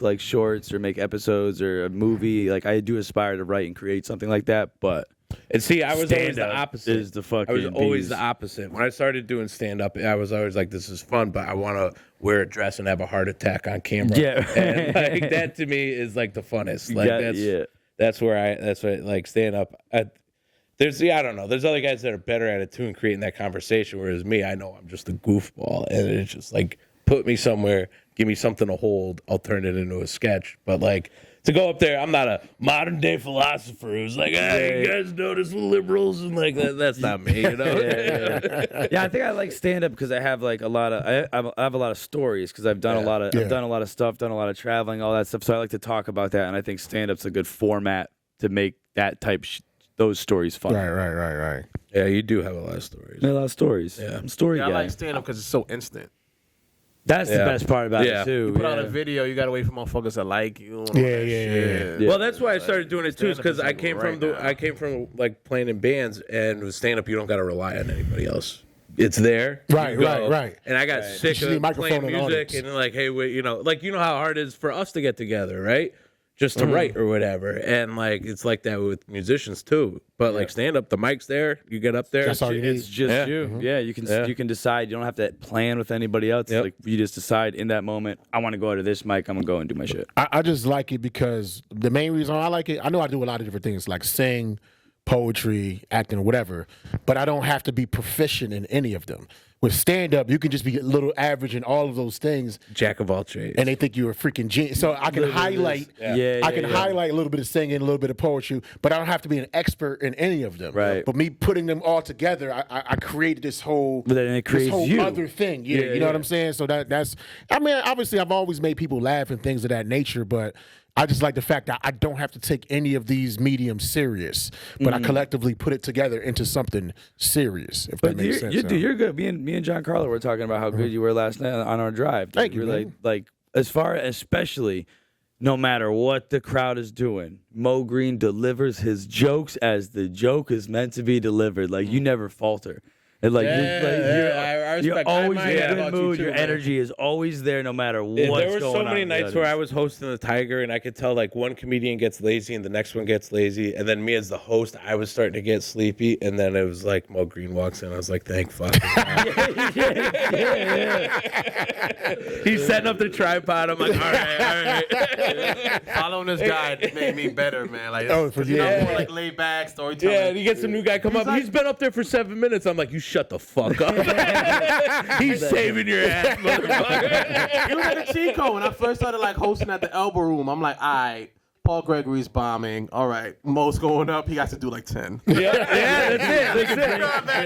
like shorts or make episodes or a movie. Like I do aspire to write and create something like that. But And see, I was always the Stand-up opposite. is the fucking I was always bees. the opposite. When I started doing stand up, I was always like, "This is fun," but I want to wear a dress and have a heart attack on camera. Yeah. and like, that to me is like the funnest. Like that's where like stand up. I don't know. There's other guys that are better at it too and creating that conversation. Whereas me, I know I'm just a goofball, and it's just like put me somewhere, give me something to hold, I'll turn it into a sketch. But like to go up there. I'm not a modern day philosopher who's like, hey, you guys notice liberals and like that. That's not me, you know. Yeah, I think I like stand up because I have like a lot of I have a lot of stories because I've done a lot of I've done a lot of stuff, done a lot of traveling, all that stuff. So I like to talk about that, and I think stand up's a good format to make that type those stories fun. Right. Yeah, you do have a lot of stories. A lot of stories. Yeah. I'm a story I guy. like stand up because it's so instant. That's the best part about it too. You put out a video, you gotta wait for motherfuckers to like you. And all that shit. Yeah. Well, that's why I started doing it too, is because stand-up is I came from like playing in bands, and with stand up, you don't got to rely on anybody else. It's there, Right, you go. right. And I got sick You need a of microphone playing and music, audience. and like, hey, wait, like how hard it is for us to get together, right? Just to write or whatever, and like it's like that with musicians too. But like stand up, the mic's there, you get up there. That's all you need. It's just you. Yeah, you can decide. You don't have to plan with anybody else. Yep. Like you just decide in that moment. I want to go to this mic. I'm gonna go and do my shit. I just like it because the main reason I like it, I know I do a lot of different things like sing, poetry, acting, whatever, but I don't have to be proficient in any of them. With stand-up, you can just be a little average in all of those things, Jack of all trades. and they think you're a freaking genius. So I can highlight, I can highlight a little bit of singing, a little bit of poetry, but I don't have to be an expert in any of them. Right. But me putting them all together, I created this whole, But then it creates this whole you. other thing. Yeah, you know what I'm saying? So that's, I mean, obviously I've always made people laugh and things of that nature, but I just like the fact that I don't have to take any of these mediums serious, but I collectively put it together into something serious, if that makes sense. You're good. Me and John Carlo were talking about how good you were last night on our drive. Thank you, We're man. like as far especially no matter what the crowd is doing, Mo Green delivers his jokes as the joke is meant to be delivered. Like you never falter. And like I you're respect. I always admire in that a good about you mood. too, Your man. energy is always there, no matter what's going on. There were so many in the nights where I audience. was hosting the Tiger, and I could tell like one comedian gets lazy and the next one gets lazy, and then me as the host, I was starting to get sleepy, and then it was like Mo Green walks in, I was like, thank fuck. He's setting up the tripod. I'm like, all right. Following this guy made me better, man. Like, Oh, you know, more like laid back storytelling. Yeah, and he gets a new guy come up. He's been up there for 7 minutes. I'm like, you shut the fuck up. He's saving your ass, motherfucker. It was like a cheat code when I first started like hosting at the Elbow Room. I'm like, all right, Paul Gregory's bombing. All right, Mo's going up. He got to do like 10. Yeah,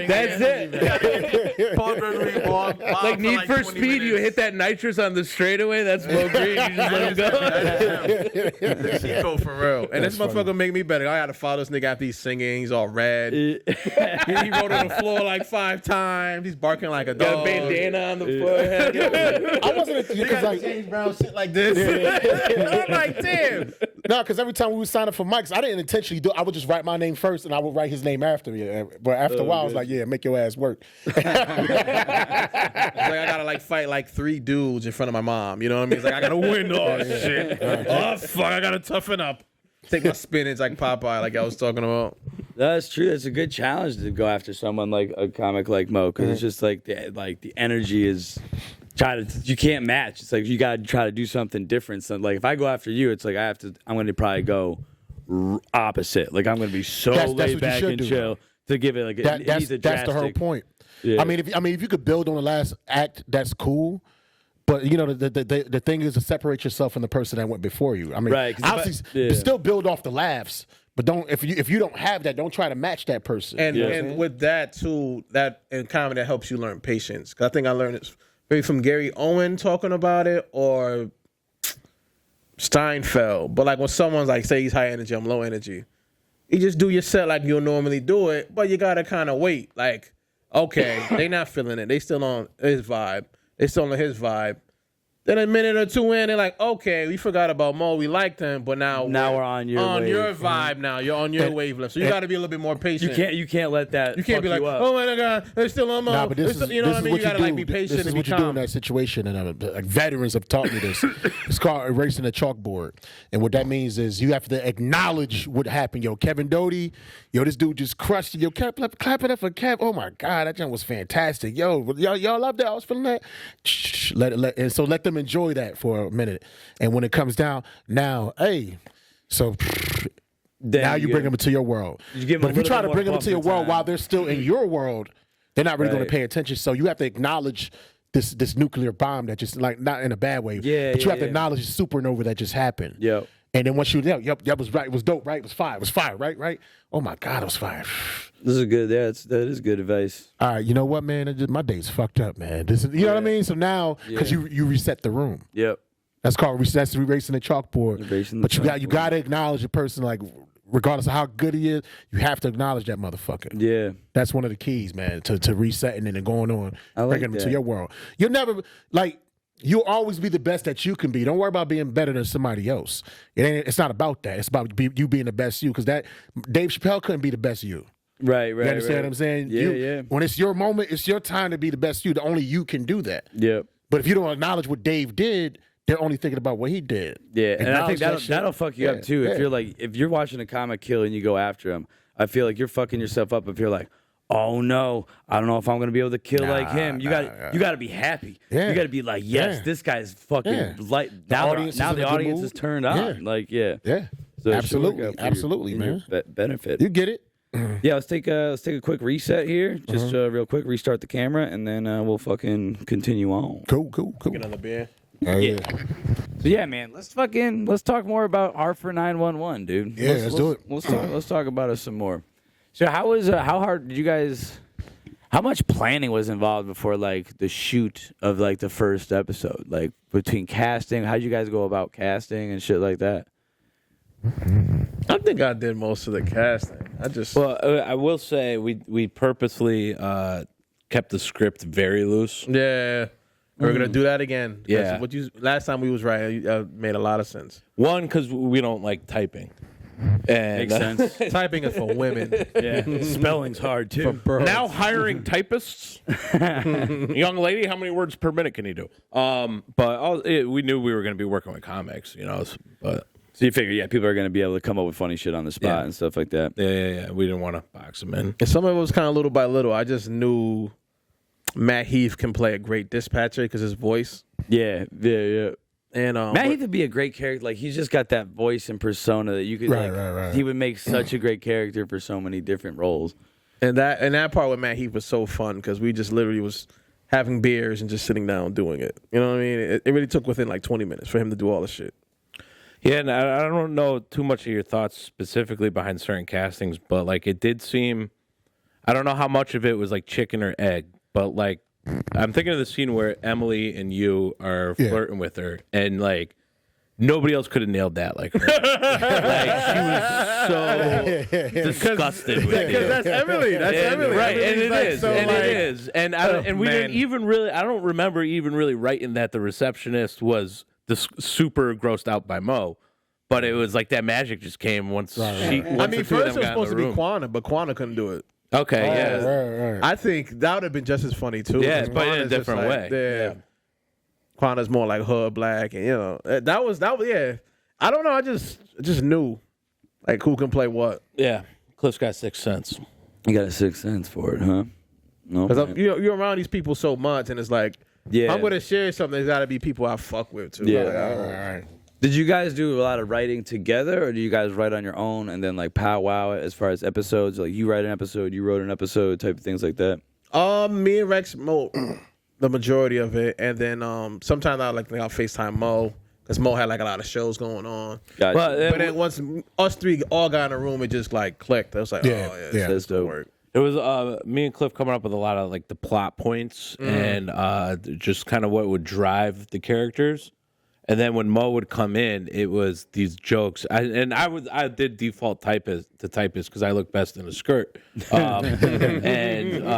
that's it. Paul Gregory bomb Like for Need for 20 Speed, you minutes. hit that nitrous on the straightaway. That's Mo Green. You just let him go. Cheat code for real. And this motherfucker make me better. I got to follow this nigga after he's singing. He's all red. he rolled on the floor like 5 times. He's barking like a Got a dog. bandana on the forehead. I wasn't because like James Brown shit like this. I'm like, damn. no, because every time we would sign up for mics, I didn't intentionally do. I would just write my name first, and I would write his name after me. But after a while, I was like, "Yeah, make your ass work." Like I gotta like fight like 3 dudes in front of my mom. You know what I mean? It's like I gotta win. Oh shit. Oh fuck. I gotta toughen up. Take my spinach like Popeye, like I was talking about. That's true. It's a good challenge to go after someone like a comic like Mo because it's just like the energy is you can't match. It's like you got to try to do something different. So like if I go after you, it's like I'm going to probably go opposite. Like I'm going to be so That's what laid you back should and do. chill to give it like That's the whole point. Yeah. I mean, if you could build on the last act, that's cool. But you know, the thing is to separate yourself from the person that went before you. I mean, Right, 'cause if obviously, still build off the laughs, but don't if you don't have that, don't try to match that person. And with that too, that in comedy that helps you learn patience. Cause I think I learned it maybe from Gary Owen talking about it or Steinfeld. But like when someone's like, say he's high energy, I'm low energy. You just do your set like you'll normally do it, but you gotta kind of wait. Like, okay, they not feeling it. They still on his vibe. They still on his vibe. Then a minute or two in, they're like, okay, we forgot about Mo. We liked him, but now we're on your wave. vibe now. You're on your wavelength. So you got to be a little bit more patient. You can't let that. You can't be like, oh my god, they're still on Mo. Nah, but this is you know what I mean? You what gotta do. like be patient This is and be what you do in calm. that situation, and like veterans have taught me this. It's called erasing the chalkboard, and what that means is you have to acknowledge what happened. Yo, Kevin Doty, this dude just crushed it. Yo, clap it up for Kev. Oh my God, that jam was fantastic. Yo, y'all love that. I was feeling that. Shh, and so let them enjoy that for a minute, and when it comes down, now, hey, so. Then Now you bring them into your world. You give 'em But a if you little try bit to more bring them into your buffer world time. while they're still in your world, they're not really going Right. to pay attention. So you have to acknowledge this nuclear bomb that just like not in a bad way. Yeah, but you yeah, have to yeah. acknowledge the supernova that just happened. Yep. And then once you yep, that was right. It was dope, right? It was fire. It was fire, right? Oh my God, it was fire. This is good. Yeah, that is good advice. All right, you know what, man? My day's fucked up, man. This is, you know what I mean? So now, because you reset the room. Yep. That's called erasing the chalkboard. But you got to acknowledge a person, like, regardless of how good he is, you have to acknowledge that motherfucker. Yeah. That's one of the keys, man, to resetting and then going on, bringing them to your world. You'll never, like, you'll always be the best that you can be. Don't worry about being better than somebody else. It's not about that. It's about you being the best you, because that Dave Chappelle couldn't be the best you. Right. You understand what I'm saying? Yeah. When it's your moment, it's your time to be the best you. Only you can do that. Yep. But if you don't acknowledge what Dave did, they're only thinking about what he did. Yeah, and I think that'll fuck you up too. If you're watching a comic kill and you go after him, I feel like you're fucking yourself up if you're like, oh no, I don't know if I'm gonna be able to kill like him. You got to be happy. Yeah. You got to be like, yes, this guy's fucking light. Now the audience is turned on. Yeah. So absolutely, man. Benefit. You get it. Yeah, let's take a quick reset here. Just real quick, restart the camera, and then we'll fucking continue on. Cool. Get another beer. Yeah. So yeah, man, let's talk more about Hartford 911, dude. Yeah, let's do it. Let's talk about it some more. So how hard did you guys? How much planning was involved before like the shoot of like the first episode? Like between casting, how'd you guys go about casting and shit like that? I think I did most of the casting. I will say we purposely kept the script very loose. Yeah. We're gonna do that again. Yeah. Last time we was right, made a lot of sense. One, because we don't like typing. And, Makes sense. Typing is for women. Yeah, spelling's hard too. Now hiring typists. Young lady, how many words per minute can you do? We knew we were going to be working with comics, But So you figure, people are going to be able to come up with funny shit on the spot and stuff like that. Yeah. We didn't want to box them in. And some of it was kind of little by little. I just knew Matt Heath can play a great dispatcher because his voice. Yeah. And Matt Heath would be a great character. Like he's just got that voice and persona that you could. Right. He would make such a great character for so many different roles. And that part with Matt Heath was so fun because we just literally was having beers and just sitting down doing it. You know what I mean? It really took within like 20 minutes for him to do all the shit. Yeah, and I don't know too much of your thoughts specifically behind certain castings, but like it did seem, I don't know how much of it was like chicken or egg, but like I'm thinking of the scene where Emily and you are flirting with her, and like nobody else could have nailed that like her. Like she was so disgusted with it. Because that's Emily. That's Emily. Right, and it is. So And it is. And we didn't even really, I don't remember even really writing that the receptionist was super grossed out by Mo. But it was like that magic just came once once I mean, the two of first it them was got supposed in to the be room. Quana, but Quana couldn't do it. Okay, yeah. Right. I think that would have been just as funny too. Yeah, 'cause but in a Quana's just different way. Yeah. Quana's more like hood black, and that was yeah. I don't know. I just knew like who can play what. Yeah. Cliff's got 6 cents. You got a sixth sense for it, huh? No. Because you're around these people so much, and it's like, I'm gonna share something. There's got to be people I fuck with too. Yeah. Like, All right. Did you guys do a lot of writing together, or do you guys write on your own and then like powwow it as far as episodes? Like you write an episode, you wrote an episode, type of things like that. Me and Rex Mo, the majority of it, and then sometimes I'll FaceTime Mo because Mo had like a lot of shows going on. Gotcha. But then once us three all got in a room, it just like clicked. I was like, That's dope. work. It was me and Cliff coming up with a lot of like the plot points and just kind of what would drive the characters. And then when Mo would come in, it was these jokes. I did default typist because I look best in a skirt. And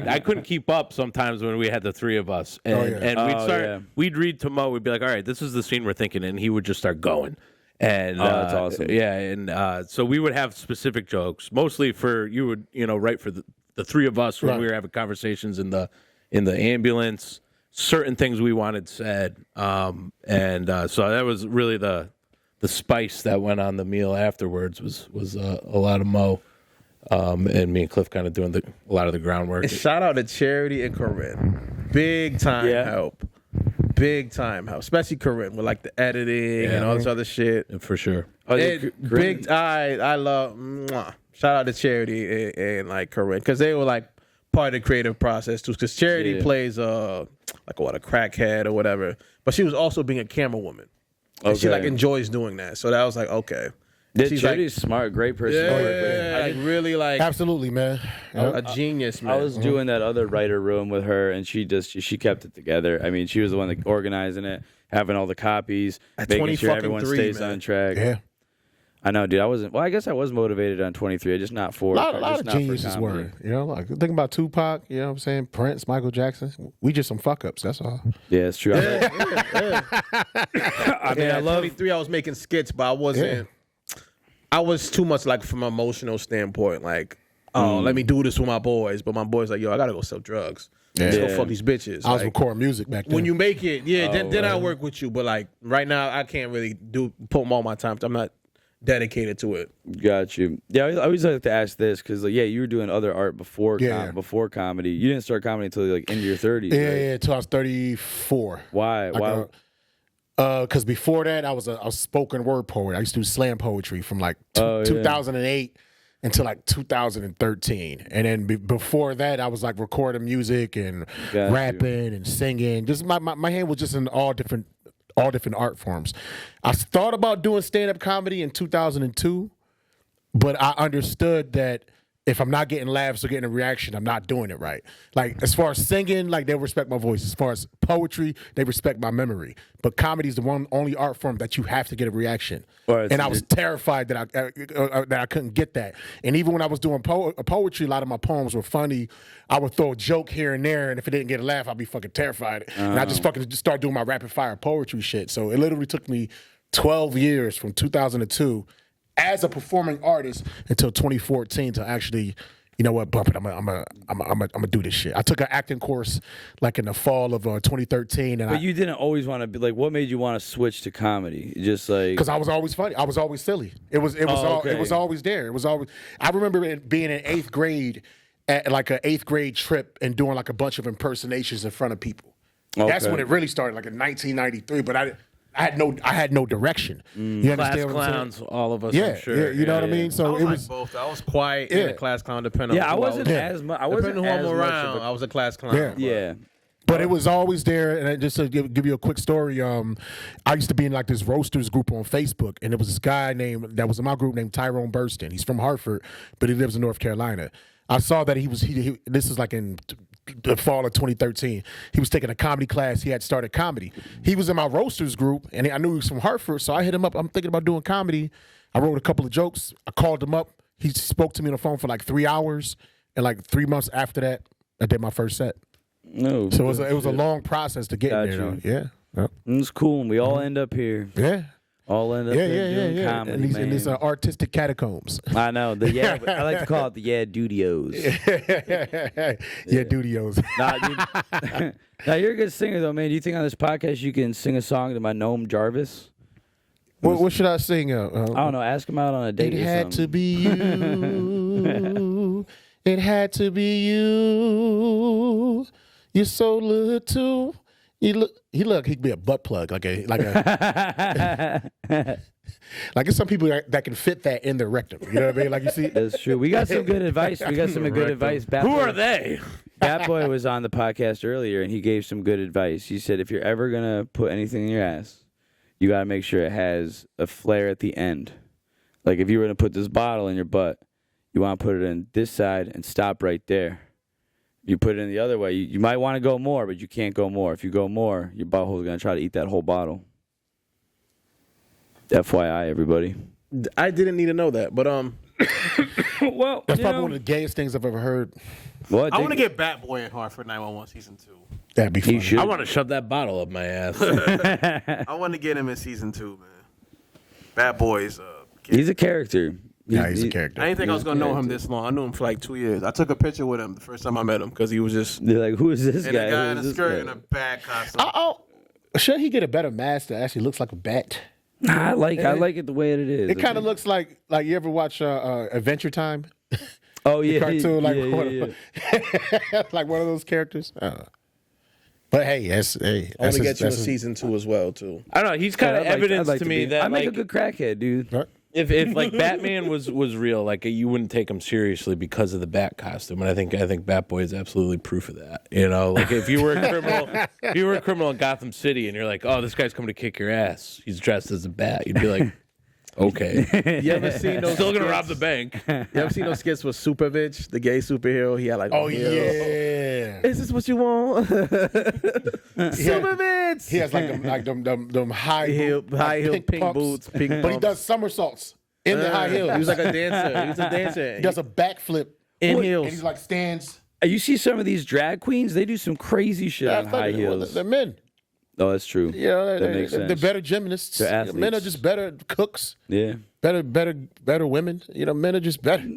I couldn't keep up sometimes when we had the three of us. And we'd read to Mo. We'd be like, all right, this is the scene we're thinking. And he would just start going. And that's awesome. Yeah, and so we would have specific jokes, mostly for you would write for the three of us when we were having conversations in the ambulance. Certain things we wanted said, so that was really the spice that went on the meal afterwards was a lot of Mo, and me and Cliff kind of doing a lot of the groundwork. And shout out to Charity and Corinne, big time help, especially Corinne with like the editing and all this other shit. For sure. I love. Shout out to Charity and like Corinne because they were like part of the creative process too. Because Charity plays a crackhead or whatever, but she was also being a camera woman. And she Okay. like enjoys doing that. So that was like, okay. This She's Charity's smart, great person to work with. Yeah, like really like Absolutely, man. a genius, man. I was doing that other writer room with her, and she kept it together. I mean, she was the one that organizing it, having all the copies, At making sure everyone 23, stays man. on track. Yeah. I know, dude. I guess I was motivated on 23, just not for A lot just of not for geniuses comedy. were. You know, like think about Tupac, you know what I'm saying? Prince, Michael Jackson. We just some fuck ups, that's all. Yeah, it's true. I mean, I love. 23. I was making skits, but I wasn't. I was too much like from an emotional standpoint, like, oh, let me do this with my boys. But my boys like, yo, I gotta go sell drugs. Let's go Yeah. fuck these bitches. I was Like, recording music back then. when you make it, then I work with you. But like right now, I can't really put all my time. I'm not dedicated to it. Got you. Yeah, I always like to ask this because, you were doing other art before before comedy. You didn't start comedy until like into your 30s. yeah, right? yeah, until I was 34. Why? Why? Because before that, I was a spoken word poet. I used to do slam poetry from like 2008 until like 2013, and then before that, I was like recording music and Got rapping and singing. Just my hand was just in all different art forms. I thought about doing stand up comedy in 2002, but I understood that if I'm not getting laughs or getting a reaction, I'm not doing it right. Like, as far as singing, like, they respect my voice. As far as poetry, they respect my memory. But comedy is the only art form that you have to get a reaction. Right, and so I was terrified that I couldn't get that. And even when I was doing poetry, a lot of my poems were funny. I would throw a joke here and there, and if it didn't get a laugh, I'd be fucking terrified. And I just fucking start doing my rapid fire poetry shit. So it literally took me 12 years from 2002 as a performing artist until 2014 to actually, you know what, bump it. I'm gonna do this shit. I took an acting course like in the fall of 2013, and But you didn't always want to be like. What made you want to switch to comedy? Just like because I was always funny. I was always silly. It was always there. It was always. I remember it being in 8th grade at like an 8th grade trip and doing like a bunch of impersonations in front of people. That's Okay. when it really started, like in 1993. But I had no direction. You Class understand what I'm saying? clowns, all of us, Yeah, I'm sure. you know what I mean. So I was it like was. both. I was quiet and a class clown, depending on I who wasn't I was. as much. I wasn't Depending on who as I'm much around, of I was a class clown. Yeah. yeah. But it was always there, and just to give you a quick story, I used to be in like this roasters group on Facebook, and there was this guy that was in my group named Tyrone Burston. He's from Hartford, but he lives in North Carolina. I saw that he this is like in the fall of 2013. He was taking a comedy class. He had started comedy. He was in my roasters group, and I knew he was from Hartford, so I hit him up. I'm thinking about doing comedy. I wrote a couple of jokes. I called him up. He spoke to me on the phone for like 3 hours, and like 3 months after that, I did my first set. No. So it was a long process to get in there. Got Though. Yeah. Yep. It's cool. And we all end up here. Yeah. All end up doing comedy, And man. these are artistic catacombs. I know. I like to call it the dudios. Yeah, Dudios. Nah, dude. Now, you're a good singer, though, man. Do you think on this podcast you can sing a song to my gnome Jarvis? What should I sing? I don't know. Ask him out on a date It or had something. to be you. It had to be you. You're so little. He could be a butt plug, like a like it's some people that can fit that in their rectum. You know what I mean? Like you see, That's true. We got some good advice. Good advice. Who are they? Bat Boy was on the podcast earlier, and he gave some good advice. He said, if you're ever going to put anything in your ass, you got to make sure it has a flare at the end. Like if you were going to put this bottle in your butt, you want to put it in this side and stop right there. You put it in the other way. You might want to go more, but you can't go more. If you go more, your butthole's going to try to eat that whole bottle. FYI, everybody. I didn't need to know that, but Well, that's probably one of the gayest things I've ever heard. What? I want to get Bat Boy in Hartford 911 season 2. That'd be funny. should. I want to shove that bottle up my ass. I want to get him in season 2, man. Bat Boy's He's a character. Yeah, he's a character. I didn't think I was gonna know him this long. I knew him for like 2 years. I took a picture with him the first time I met him because he was just They're like, who is this and guy? a guy Who in is a this skirt guy? and a bad costume. Should he get a better mask that actually looks like a bat? I like it the way it is. It kind of looks like you ever watch Adventure Time? Oh yeah, Cartoon, like yeah. like one of those characters. But hey, I want to get you in his- season 2 as well too. I don't know. He's kind of I'd like evidence to to me be- that I make like a good crackhead, dude. Right? If like Batman was real, like you wouldn't take him seriously because of the Bat costume, and I think Bat Boy is absolutely proof of that. You know, like if you were a criminal in Gotham City, and you're like, oh, this guy's coming to kick your ass. He's dressed as a bat. You'd be like, okay. You ever seen those? Still gonna skits? rob the bank. You ever seen those skits with Supervich, the gay superhero? He had like, Oh heels. yeah. Is this what you want? Supervich. He has like them high heel pink pumps, boots, pink but he pumps. does somersaults in the high heels. He was like a dancer. He was a dancer. He does a backflip in and heels. he's like stands. You see some of these drag queens, they do some crazy shit on high heels. They're men. Oh, that's true. You know, that makes they're sense. better gymnasts. They're athletes. Men are just better cooks. Yeah. Better women. You know, men are just better.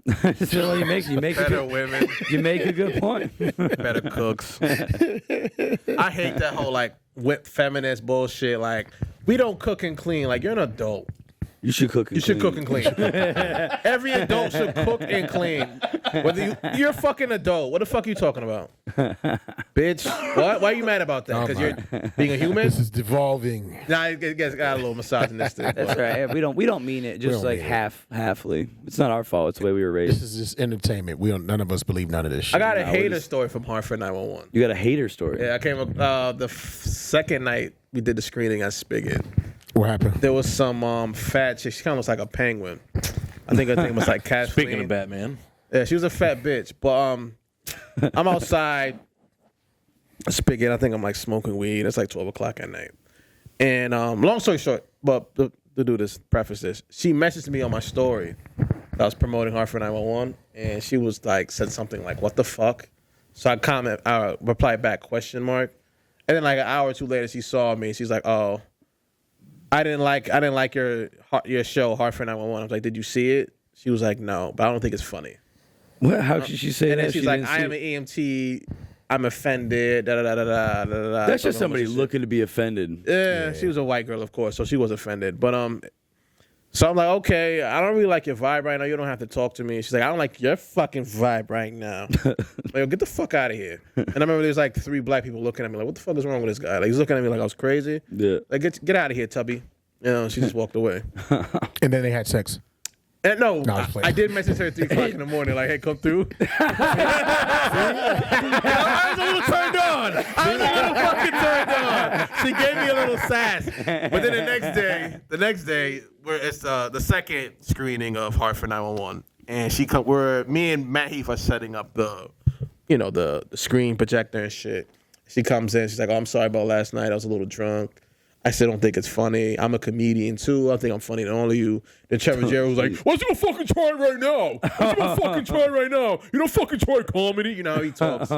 So you make Better women, you make a good point. better cooks. I hate that whole like whip feminist bullshit. Like we don't cook and clean. Like you're an adult. You should cook. You should cook and clean. Every adult should cook and clean. Whether you're a fucking adult. What the fuck are you talking about, bitch? What? Why are you mad about that? Because you're being a human. This is devolving. Nah, it got a little misogynistic. That's right. Yeah, we don't mean it. Just don't like mean it. halfly. It's not our fault. It's the way we were raised. This is just entertainment. None of us believe none of this shit. I got a hater story from Hartford 911. You got a hater story. Yeah, I came up the second night we did the screening at Spigot. What happened? There was some fat chick. She kind of looks like a penguin. I think her name was like Kathleen. Speaking of Batman, Yeah, she was a fat bitch. But I'm outside Spigot. I think I'm like smoking weed. It's like 12 o'clock at night. And long story short, but to do this, preface this, she messaged me on my story. I was promoting Hartford 911, and she was like, said something like, "What the fuck?" So I replied back, question mark. And then like an hour or two later, she saw me. She's like, "Oh, I didn't like your show, Hartford 911." I was like, "Did you see it?" She was like, "No, but I don't think it's funny." What? How could she say And that? then she's She like, didn't "I see am it? an EMT. I'm offended." Da da da da da da da. That's just somebody looking to be offended. Yeah, she was a white girl, of course, so she was offended. But so I'm like, okay, I don't really like your vibe right now. You don't have to talk to me. She's like, I don't like your fucking vibe right now. Like, get the fuck out of here. And I remember there was like 3 black people looking at me like, what the fuck is wrong with this guy? Like, he's looking at me like I was crazy. Yeah. Like, get out of here, Tubby. You know, she just walked away. And then they had sex. And no, I was playing. I did message her at 3 o'clock in the morning, like, hey, come through. I was a little turned on. I was a little fucking turned on. She gave me a little sass. But then the next day, it's the second screening of Hartford 911. And me and Matt Heath are setting up the screen projector and shit. She comes in, she's like, "Oh, I'm sorry about last night. I was a little drunk." I still don't think it's funny. I'm a comedian too. I think I'm funnier than all of you. Then Trevor Jerry was like, "Why don't you gonna fucking try right now? Why don't you gonna fucking try right now? You don't fucking try comedy." You know how he talks.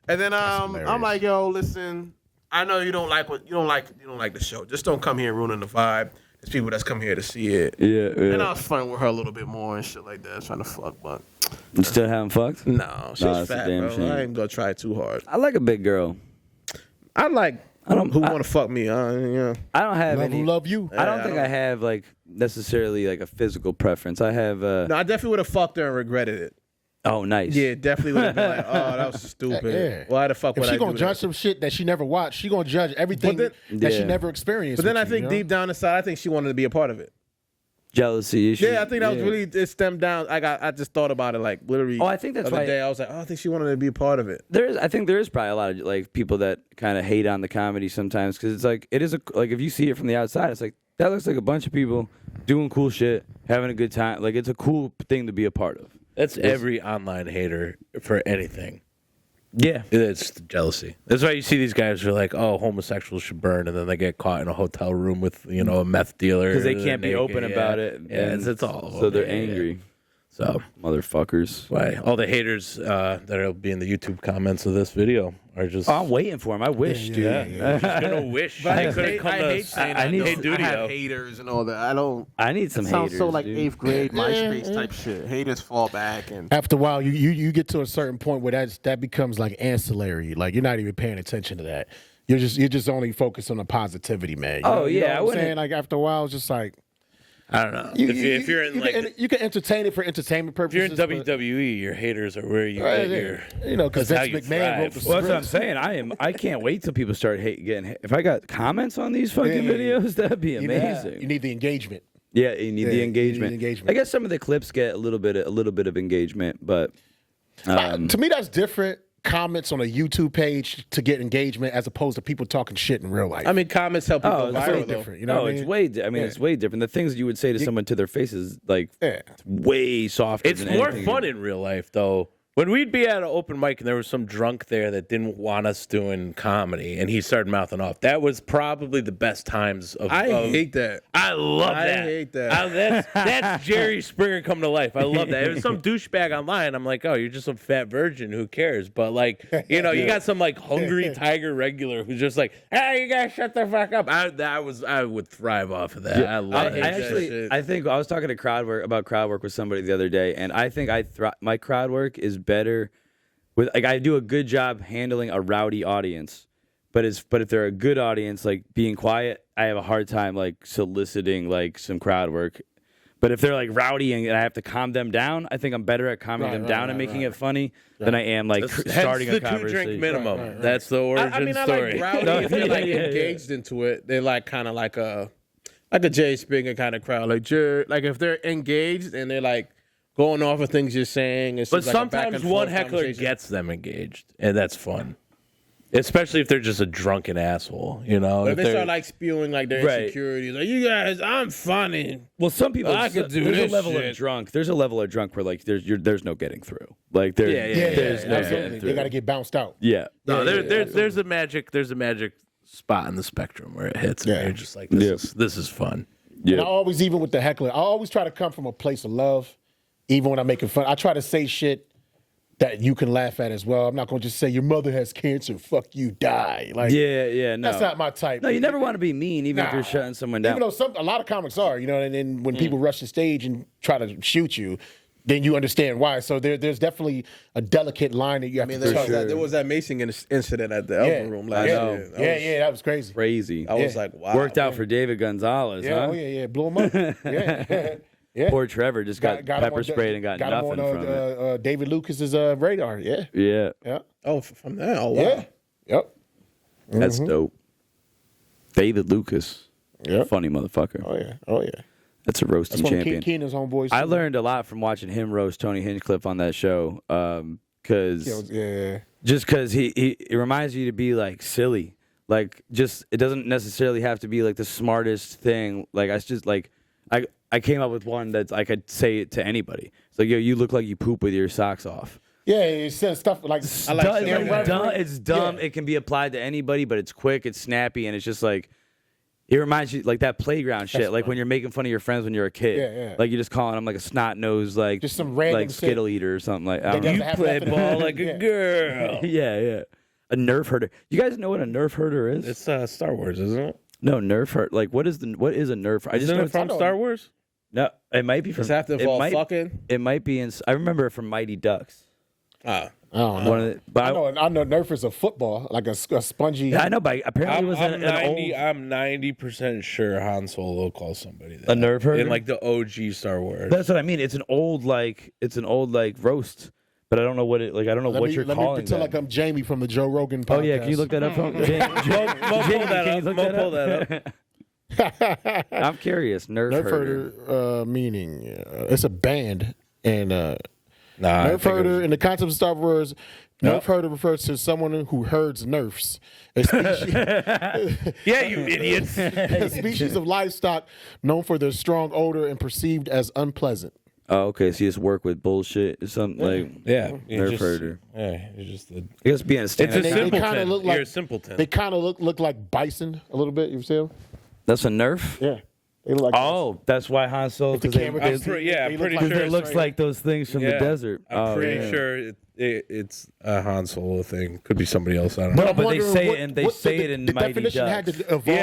And then I'm like, "Yo, listen, I know you don't like the show. Just don't come here ruining the vibe. There's people that's come here to see it." Yeah. And I was flirting with her a little bit more and shit like that, trying to fuck, but You still haven't fucked? no, she's Nah, that's a fat, damn bro. shame. I ain't gonna try too hard. I like a big girl. I like who want to fuck me. Yeah. I don't have Love any. who love you. I don't think I have like necessarily like a physical preference. I have. No, I definitely would have fucked her and regretted it. Oh, nice. Yeah, definitely would have been like, "Oh, that was stupid. Yeah. Why the fuck If would I she do gonna judge that?" some shit that she never watched, she gonna judge everything But that she Yeah. never experienced. But then with I think you know? deep down inside, I think she wanted to be a part of it. Jealousy issues. Yeah, I think that was really it stemmed down. I just thought about it like literally. Oh, I think that's the other why- day. I was like, "Oh, I think she wanted to be a part of it." I think there is probably a lot of like people that kind of hate on the comedy sometimes because it's like it is like if you see it from the outside, it's like that looks like a bunch of people doing cool shit, having a good time. Like it's a cool thing to be a part of. that's every online hater for anything. Yeah. It's jealousy. That's why you see these guys who are like, "Oh, homosexuals should burn," and then they get caught in a hotel room with a meth dealer Because they can't be open about it. Yeah, and it's all. So they're yeah. angry. So Motherfuckers. why all the haters that'll be in the YouTube comments of this video are just. Oh, I'm waiting for him. I wish, dude. Just gonna wish But they I could have hate- come I to hate saying I need I some- don't duty have though. haters and all that. I don't. I need some Sounds haters. so like dude. 8th grade MySpace type shit. Haters fall back and. After a while, you get to a certain point where that becomes like ancillary. Like you're not even paying attention to that. You're just only focused on the positivity, man. You Oh, know, you yeah, know I what I'm wouldn't- saying? Like after a while, it's just like I don't know. If you're in like you can entertain it for entertainment if you're in purposes. but- WWE, your haters are where you Right, get your. you know, because that's how Vince you McMahon wrote thrive. the Well, that's what I'm script. saying. I can't wait till people start getting. If I got comments on these fucking Yeah. videos, that'd be You amazing. need the engagement. Yeah, you need the engagement. engagement. I guess some of the clips get a little bit of engagement, but to me, that's different. Comments on a YouTube page to get engagement as opposed to people talking shit in real life. I mean, comments help people it's viral, way though. different. You know what I mean? it's way. It's way different. The things you would say to someone to their faces, like, it's way softer. It's than more anything fun in real life, though. When we'd be at an open mic and there was some drunk there that didn't want us doing comedy, and he started mouthing off, that was probably the best times of. I hate that. I love I that. hate that. That's Jerry Springer come to life. I love that. It was some douchebag online. I'm like, oh, you're just some fat virgin. Who cares? But like, you know, you got some like hungry tiger regular who's just like, hey, you guys shut the fuck up. I would thrive off of that. Yeah, I love it. I think I was talking to crowd work with somebody the other day, and I think my crowd work is better with, like, I do a good job handling a rowdy audience, but if they're a good audience, like being quiet, I have a hard time like soliciting like some crowd work. But if they're like rowdy and I have to calm them down, I think I'm better at calming them down and making it funny than I am like starting a the conversation. 2-drink minimum. That's the origin I mean, I story. like rowdy if they're like engaged into it. They're like kind of like a Jay Springer kind of crowd. Like if they're engaged and they're like going off of things you're saying. It's But just like a back sometimes and one forth heckler conversation. gets them engaged, and that's fun. Especially if they're just a drunken asshole, you know. But if they start like spewing like their insecurities, like, you guys, I'm funny. Well, some people I could do there's this a level shit. of drunk. There's a level of drunk where like there's no getting through. Like there's no getting Absolutely. through. They got to get bounced out. Yeah. No, there's a magic spot in the spectrum where it hits, and you're just like, this is fun. And I always, even with the heckler, I always try to come from a place of love, even when I'm making fun. I try to say shit that you can laugh at as well. I'm not going to just say your mother has cancer. Fuck you, die. Like, no. that's not my type. No, you never want to be mean, even if you're shutting someone down. Even though a lot of comics are, you know, and then when people rush the stage and try to shoot you, then you understand why. So there's definitely a delicate line that you have to toe. There was that Mason incident at the Elbow Room last year. That was crazy. Crazy. I was like, wow. Worked out for David Gonzalez, huh? Oh, yeah. Blew him up. Yeah. Poor Trevor just got pepper sprayed and got nothing him on, from it. David Lucas's radar. Yeah. Yeah. Oh, from there? Oh, wow. Yeah. Yep. That's dope. David Lucas. Yep. Funny motherfucker. Oh, yeah. That's a roasting That's one champion. of Keenan's homeboys. I learned a lot from watching him roast Tony Hinchcliffe on that show. Because just because he reminds you to be like silly. Like, just, it doesn't necessarily have to be like the smartest thing. Like, I just like, I came up with one that I could say it to anybody. It's like, yo, you look like you poop with your socks off. Yeah, he said stuff like It's dumb. Yeah. It can be applied to anybody, but it's quick, it's snappy, and it's just like, it reminds you like that playground shit. Like when you're making fun of your friends when you're a kid. Yeah. Like you're just calling them like a snot nosed, like just some random like Skittle eater or something. Like, I don't They know. have You play nothing to ball do. like a girl. Yeah. A Nerf herder. You guys know what a Nerf herder is? It's Star Wars, isn't it? No, Nerf herder. Like what is a Nerf? I just Isn't know it from Star Wars? No, it might be from. Does it have to involve fucking? It might be in. I remember it from Mighty Ducks. I don't know. One of the, but I know Nerf is a football, like a spongy. yeah, I know, but apparently it was an old. I'm 90% sure Han Solo calls somebody that. A Nerf herder? In like the OG Star Wars. That's what I mean. It's an old roast, but I don't know what it like. I don't know what you're Let me calling pretend that. like I'm Jamie from the Joe Rogan podcast. Oh yeah, can you look that up? From Mo pull that up. I'm curious. Nerf herder. Meaning it's a band, and Nerf Nah, herder in the concept of Star Wars. Nerf herder refers to someone who herds nerfs, a species, yeah, you idiots. a species of livestock known for their strong odor and perceived as unpleasant. Oh, okay. So you just work with bullshit or something like Yeah, Nerf herder. Yeah, you're just a. I guess being a It's stand. a They simpleton. kinda look like- You're a simpleton. They kind of look like bison a little bit. You see them? That's a Nerf. Yeah, they look like. Oh, that's why Han Solo. the Because camera I'm does- pretty they look like sure it looks like those things from the desert. I'm pretty sure it's a Han Solo thing. Could be somebody else. I don't know. No, but they wondering say what- it, and they what say the- it in the Mighty definition Ducks. had to evolve.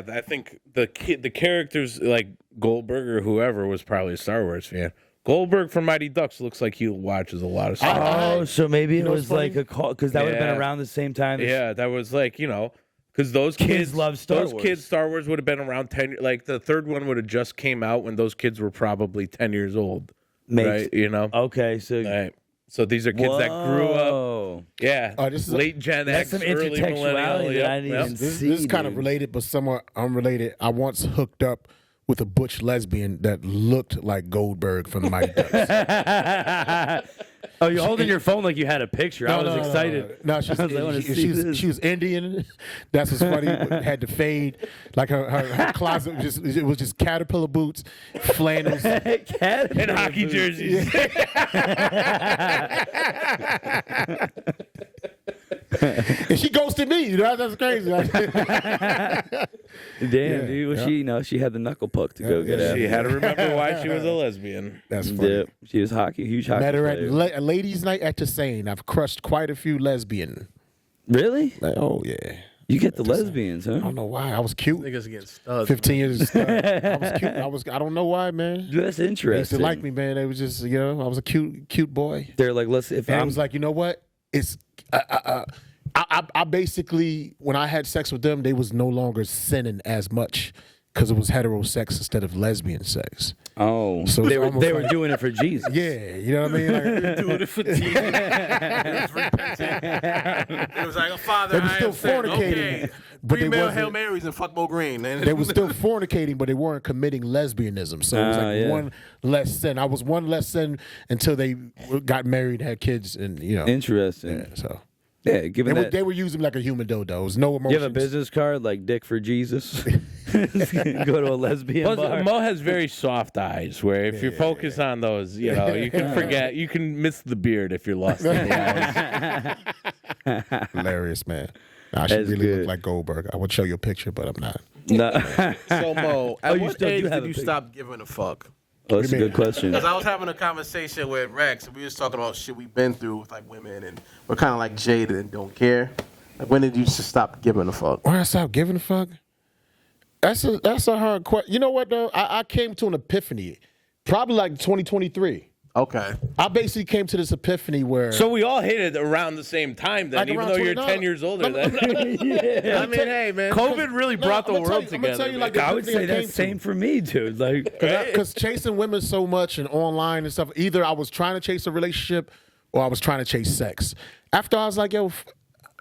I think the characters like Goldberg or whoever was probably a Star Wars fan. Goldberg from Mighty Ducks looks like he watches a lot of Star Wars. Oh, so maybe it know was what's funny? like a call because that would have been Yeah. around the same time. as- Yeah, that was like, because those kids love Star Those Wars. kids, Star Wars would have been around 10. Like the third one would have just came out when those kids were probably 10 years old. Makes- Right? Okay, so Right. So these are kids that grew up. Whoa. Yeah. This is late Gen That's X, some early intertextuality millennial. that I didn't even This see. is kind of dude. related, but somewhat unrelated. I once hooked up with a butch lesbian that looked like Goldberg from the Mighty Ducks. Oh, you're holding your phone like you had a picture. I was excited. No, she's, I was like, I wanna see this. she was Indian. That's what's funny. Had to fade. Like her closet was just caterpillar boots, flannels, And hockey jerseys. and she ghosted me. You know, that's crazy. Damn, dude. Well, she had the knuckle puck to go get at. She had to remember why she was a lesbian. That's funny. Yeah, she was huge hockey Met her at player. a ladies' night at Toussaint. I've crushed quite a few lesbian. Really? Like, oh yeah. You get the lesbians, huh? I don't know why. I was cute. Niggas getting studs. 15 years. I was cute. I don't know why, man. That's They used interesting. to like me, man. They was just, I was a cute boy. They're like, if And I I'm was like, you know what? It's I basically, when I had sex with them, they was no longer sinning as much because it was hetero sex instead of lesbian sex. oh, So they it's were almost like- doing it for Jesus. Yeah, you know what I mean? Like, Doing it for Jesus. It was repentant. It was like, oh, Father, They were I still have sinned. fornicating, Okay. but Three they male wasn't- Hail Marys and fuck Mo Green. they were still fornicating, but they weren't committing lesbianism. So it was like yeah. one less sin. I was one less sin until they got married, had kids, and Interesting. Yeah, so Yeah, given that. they were using me like a human dodo. It was no emotions. You have a business card like Dick for Jesus? Go to a lesbian bar. Mo has very soft eyes where if you're focused on those, you can forget. You can miss the beard if you're lost in the eyes. Hilarious, man. I should That's really good. look like Goldberg. I would show you a picture, but I'm not. No. So, Mo, Oh, at you what still do age have did a you picture. stop giving a fuck? Oh, that's a mean? good question. Because I was having a conversation with Rex, and we was talking about shit we've been through with like women, and we're kind of like jaded and don't care. Like, when did you just stop giving a fuck? When I stopped giving a fuck? That's a hard question. You know what though? I came to an epiphany, probably like 2023. Okay. I basically came to this epiphany where So we all hit it around the same time then, Like even around though you're 29. 10 years older. Let me- Then. I mean, hey, man. COVID really brought the I'm gonna world tell you- I'm gonna together. tell you man. like the I would epiphany say I that's came to. same for me, dude. Like, Because chasing women so much and online and stuff, either I was trying to chase a relationship or I was trying to chase sex. After I was like, yo,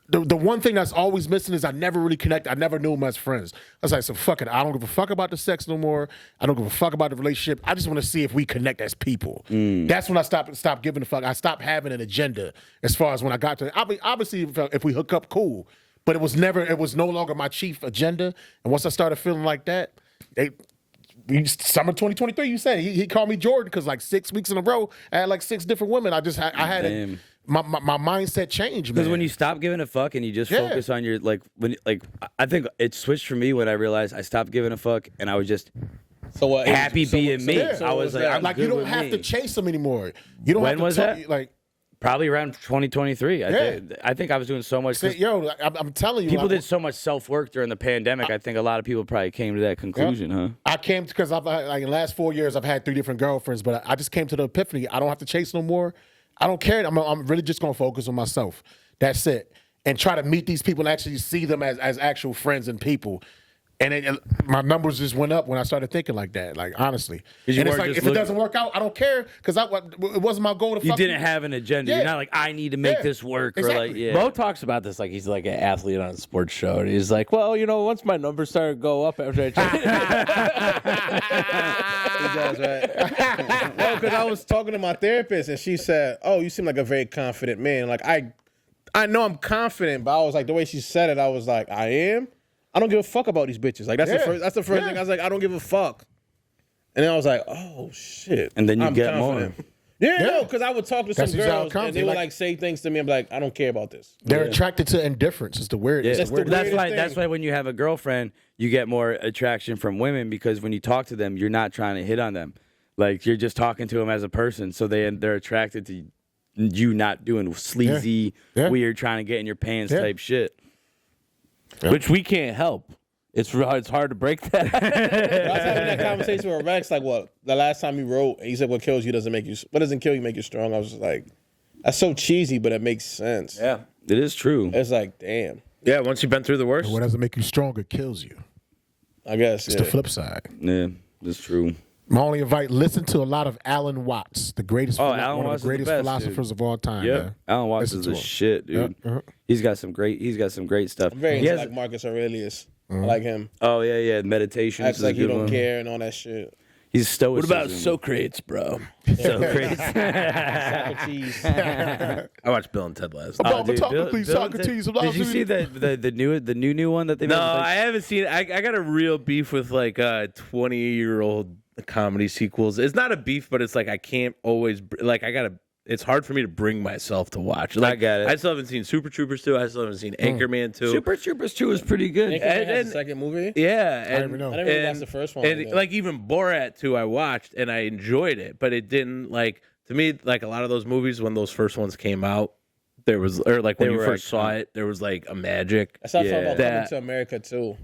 the one thing that's always missing is I never really connect. I never knew them as friends. I was like, so fuck it. I don't give a fuck about the sex no more. I don't give a fuck about the relationship. I just want to see if we connect as people. That's when I stopped giving a fuck. I stopped having an agenda as far as when I got to. Obviously, if we hook up, cool. But it was no longer my chief agenda. And once I started feeling like that, summer 2023, you said he called me Jordan because like 6 weeks in a row I had like 6 different women. I had Damn. my mindset changed, man. because when you stop giving a fuck and you just Yeah. focus on your I think it switched for me when I realized I stopped giving a fuck and I was just So what? happy being me. yeah. I was like, I'm like good you don't with have me. to chase them anymore. You don't When have to was tell- that? Like, Probably around 2023. I think I was doing so much. 'cause I'm telling you, people like, did so much self work during the pandemic. I think a lot of people probably came to that conclusion, huh? I came because I've like in the last 4 years I've had 3 different girlfriends, but I just came to the epiphany. I don't have to chase no more. I don't care. I'm really just gonna focus on myself. That's it, and try to meet these people and actually see them as actual friends and people. And my numbers just went up when I started thinking like that. Like honestly, 'Cause you and it's weren't like just if looking- it doesn't work out, I don't care because it wasn't my goal to. You fuck didn't have an agenda. Yeah. You're not like I need to make Yeah. this work or like Exactly. yeah. Mo talks about this like he's like an athlete on a sports show. And he's like, well, once my numbers started to go up after I He does, right? No, because I was talking to my therapist and she said, "Oh, you seem like a very confident man." Like I know I'm confident, but I was like the way she said it, I was like, I am. I don't give a fuck about these bitches. Like that's the first thing I was like, I don't give a fuck. And then I was like, oh shit. And then you I'm get confident. more. Yeah, no, because I would talk to some That's usually how it girls comes. and they They would like- like say things to me. I'm like, I don't care about this. They're attracted to indifference. It's the weird. Yeah. It's the That's the weirdest weirdest That's thing. why when you have a girlfriend, you get more attraction from women because when you talk to them, you're not trying to hit on them. Like you're just talking to them as a person, so they're attracted to you not doing sleazy, Yeah. weird, trying to get in your pants Yeah. type shit. which we can't help. It's hard to break that. I was having that conversation with Rex, like, what, the last time you wrote, and he said, what kills you doesn't make you, what doesn't kill you make you strong. I was just like, that's so cheesy, but it makes sense. Yeah. It is true. It's like, damn. Yeah, once you've been through the worst. What doesn't make you stronger kills you. I guess. It's Yeah. the flip side. Yeah, that's true. My only advice: listen to a lot of Alan Watts, the greatest, Alan one Watts of the is the greatest best, philosophers of all time. Yeah, Man. Alan Watts Listen is to the him. shit, dude. Yeah, uh-huh. He's got some great stuff. I'm very He into has- like Marcus Aurelius. I like him. Oh yeah, meditation. Acts like he don't care and all that shit. He's stoic. What about Socrates, bro? Socrates? Socrates. I watched Bill and Ted last night. Oh, but Socrates, Socrates. Did you see the new one that they made? No, I haven't seen it. I got a real beef with like 20-year-old comedy sequels. It's not a beef, but it's like I can't always like it's hard for me to bring myself to watch. Like, I got it. I still haven't seen Super Troopers 2. I still haven't seen Anchorman 2. Super Troopers 2 is pretty good. Anchorman has a second movie? Yeah, and, I didn't know. I didn't really watch the first one. And though. like even Borat 2 I watched and I enjoyed it, but it didn't like to me like a lot of those movies when those first ones came out, there was or like when They you were first saw it, there was like a magic. I started talking about that- Coming to America too.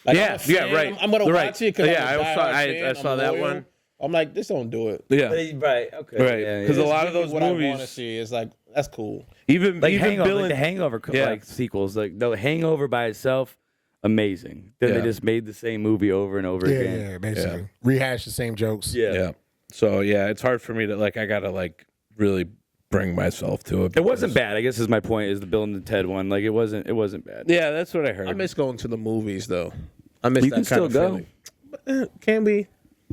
Like, I'm a fan. right. I'm gonna Right. watch it because Yeah, I saw that one. I'm like, this don't do it. Yeah. Right. Okay. Right. Because a lot of Give me those what I want to movies, see is like, that's cool. even Like even Hangover, Bill like the and Hangover Yeah. like sequels, like the Hangover by itself, amazing. Then Yeah. they just made the same movie over and over again. Yeah, basically. Rehash the same jokes. yeah. So yeah, it's hard for me to like. I gotta like really bring myself to it. It wasn't bad. I guess is my point. Is the Bill and the Ted one? Like it wasn't bad. Yeah, that's what I heard. I miss going to the movies though. I miss You that can still kind of go. feeling. Can we?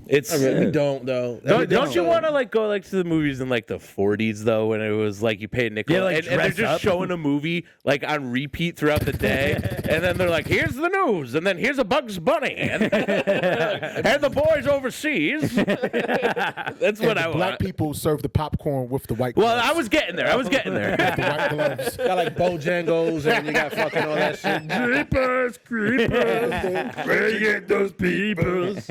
It's We don't though. Don't you want to like go like to the movies in like the 40s though, when it was like you paid nickel, Yeah, like, and they're dress just up. showing a movie like on repeat throughout the day, and then they're like, "Here's the news," and then here's a Bugs Bunny, and, and the boys overseas. That's what I Black want. people serve the popcorn with the white Well, gloves. I was getting there. the white gloves. Got like Bojangles and you got fucking all that shit. Creepers, where you get those peoples?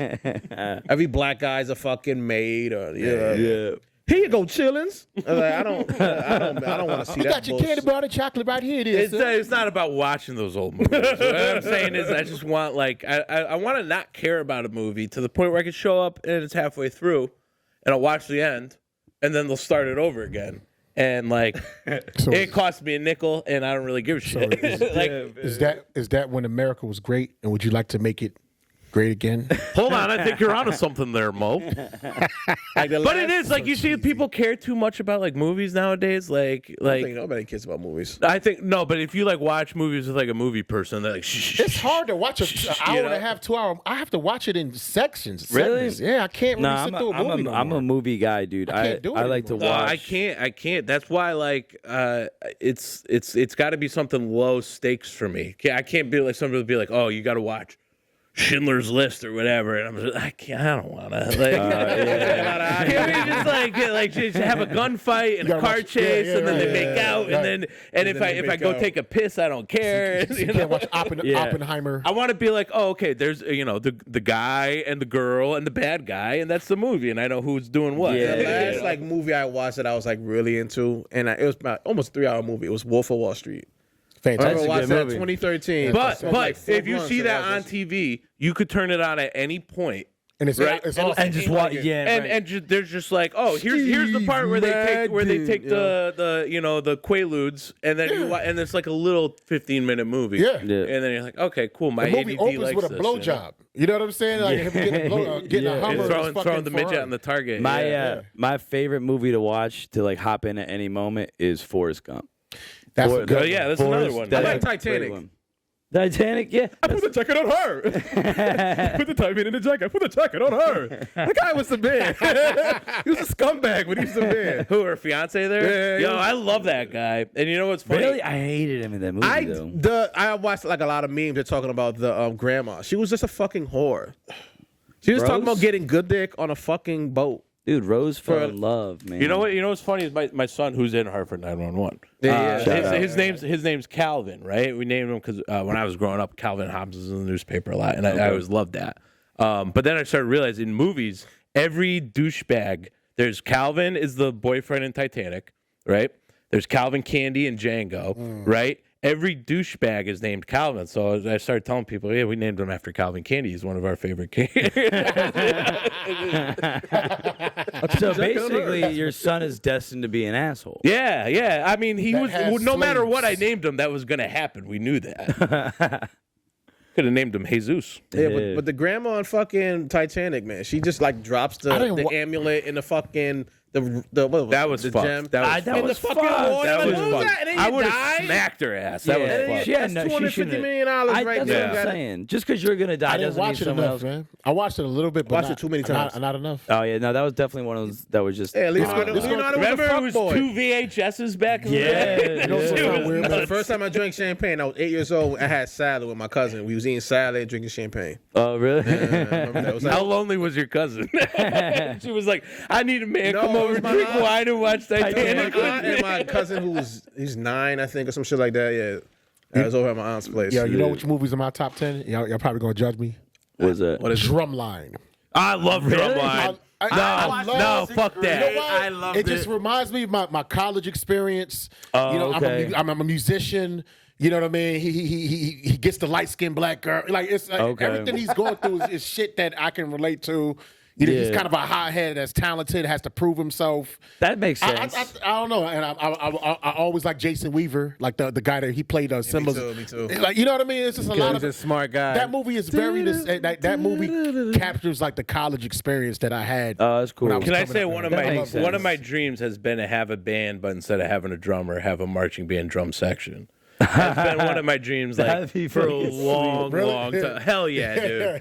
Every black guy's a fucking maid or Yeah. Here you go, chillins. I don't want to see You that. got your bullshit. candy bar and chocolate right here. It is. It's not about watching those old movies. What I'm saying is, I just want like I want to not care about a movie to the point where I can show up and it's halfway through, and I'll watch the end, and then they'll start it over again, and like So- it cost me a nickel, and I don't really give a shit. Is that when America was great, and would you like to make it great again? Hold on, I think you're onto something there, Mo. Like the But last- it is like you see people care too much about like movies nowadays. I think nobody cares about movies. I think no, but if you like watch movies with like a movie person, they're like, shh. It's hard to watch an hour You and a know? half, 2 hour. I have to watch it in sections. Really? segments. Yeah, I can't really No, sit through a movie. I'm a movie guy, dude. I can't do it I like to anymore. watch. I can't. That's why like it's got to be something low stakes for me. I can't be like somebody will be like, oh, you got to watch Schindler's List or whatever, and I'm just, I don't want to. Like, can we just like just have a gunfight and You a gotta car watch- chase, yeah, and then they right, make out, right. and then if then I they go make out. take a piss, I don't care. You you know? can't watch Oppenheimer. I want to be like, oh, okay, there's the guy and the girl and the bad guy, and that's the movie, and I know who's doing what. Yeah. The last like movie I watched that I was like really into, and it was about almost a 3-hour movie. It was Wolf of Wall Street. I Fantastic. remember watching that movie. 2013. But Smoked like 4 if you blunts see and that I on was just- TV, you could turn it on at any point. And it's Right. it's awesome. and just watch. Yeah, And right. and there's just like, oh, here's the part where they take the Quaaludes, and then you and it's like a little 15-minute movie. Yeah. Yeah. And then you're like, okay, cool. My The movie ADD opens likes with a this, blowjob. You know what I'm saying? Like him getting a Hummer. And in his throwing fucking the midget Ferrari. on the target. My yeah. my favorite movie to watch to like hop in at any moment is Forrest Gump. That's a Forrest- good Oh, yeah, that's Forrest- another one. that's I like a great Titanic. one. Titanic, yeah. Put the jacket on her. Put the time in the jacket. Put the jacket on her. That guy was the man. He was a scumbag, but he was the man. Who, her fiance there? Yeah, Yo, yeah. I love that guy. And you know what's funny? Really, I hated him in that movie though. I watched like a lot of memes. They're talking about the grandma. She was just a fucking whore. She was talking Rose? about getting good dick on a fucking boat. Dude, Rose fell in love, man. You know what? You know what's funny is my son, who's in Hartford 911. Yeah. His name's Calvin, right? We named him because when I was growing up, Calvin Hobbes was in the newspaper a lot, and I always loved that. But then I started realizing in movies, every douchebag. There's Calvin is the boyfriend in Titanic, right? There's Calvin Candy in Django, right? Every douchebag is named Calvin. So I started telling people, yeah, we named him after Calvin Candy. He's one of our favorite characters. So basically, your son is destined to be an asshole. Yeah. I mean, he That was. has No matter what I slaves. named him, that was going to happen. We knew that. Could have named him Jesus. Yeah, but the grandma on fucking Titanic, man, she just like drops I the didn't wa- amulet in the fucking That was the fucked. gem. That in was the fucked. fucking water. That Like, was what was fucked. that? And then I you would have died? smacked her ass. That was fucked. Yeah, That's no, she $250 shouldn't. million right That's there. what I'm saying. Just because you're gonna die I didn't doesn't mean watch it someone enough, else. man. I watched it a little bit, but Watched not, it too many times. Not enough. Oh yeah, no, that was definitely one of those that was just. Hey, at least Leonardo was Remember, a it was fuckboy. 2 VHSs back in the Yeah, day. You know what's so weird? The first time I drank champagne, I was 8 years old. I had salad with my cousin. We was eating salad and drinking champagne. Oh really? I remember that. It was like, How lonely was your cousin? She was like, I need a man No, come it over, was my drink aunt. wine, and watch Titanic. my aunt and my cousin, he's 9, I think, or some shit like that. Yeah, I was over at my aunt's place. Yeah, you know which movies in my top 10? Y'all probably gonna judge me. What was that? Drumline. I love Drumline. No, fuck that. You know what? I loved it. Just reminds me of my college experience. Oh, you know, okay. I'm a musician. You know what I mean? He gets the light skinned black girl. Like it's like Okay. everything he's going through is shit that I can relate to. You know, he's Yeah. kind of a hothead that's talented, has to prove himself. That makes sense. I don't know, and I always like Jason Weaver, like the guy that he played Simba's. Me too. Like you know what I mean? It's just a lot He's of a smart guy. that movie is very that movie captures like the college experience that I had. Oh, that's cool. when was Can I coming say up. one of That my makes sense. one of my dreams has been to have a band, but instead of having a drummer, have a marching band drum section. That's been one of my dreams, like That'd be for a fucking sweet. long, Really? long time. Hell yeah,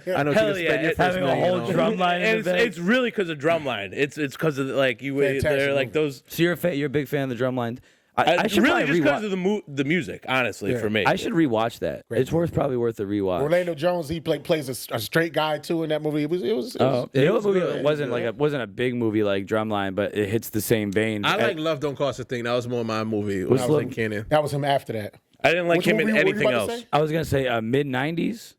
dude! I know Hell you yeah, spend your it's first having a million whole on. drum line. And it's really because of drumline. It's because of like Fantastic they're like movie. those. So you're a big fan of the drumline. I should really probably just because rewatch. of the music, honestly, for me. I should rewatch that. It's probably worth a rewatch. Orlando Jones, he plays a straight guy too in that movie. It was Oh, you know what movie good. wasn't a big movie like Drumline, but it hits the same vein. I like Love Don't Cost a Thing. That was more my movie when What's I was in Love- Cannon. that was him after that. I didn't like Which him movie in were you anything about to else. say? I was gonna say mid '90s.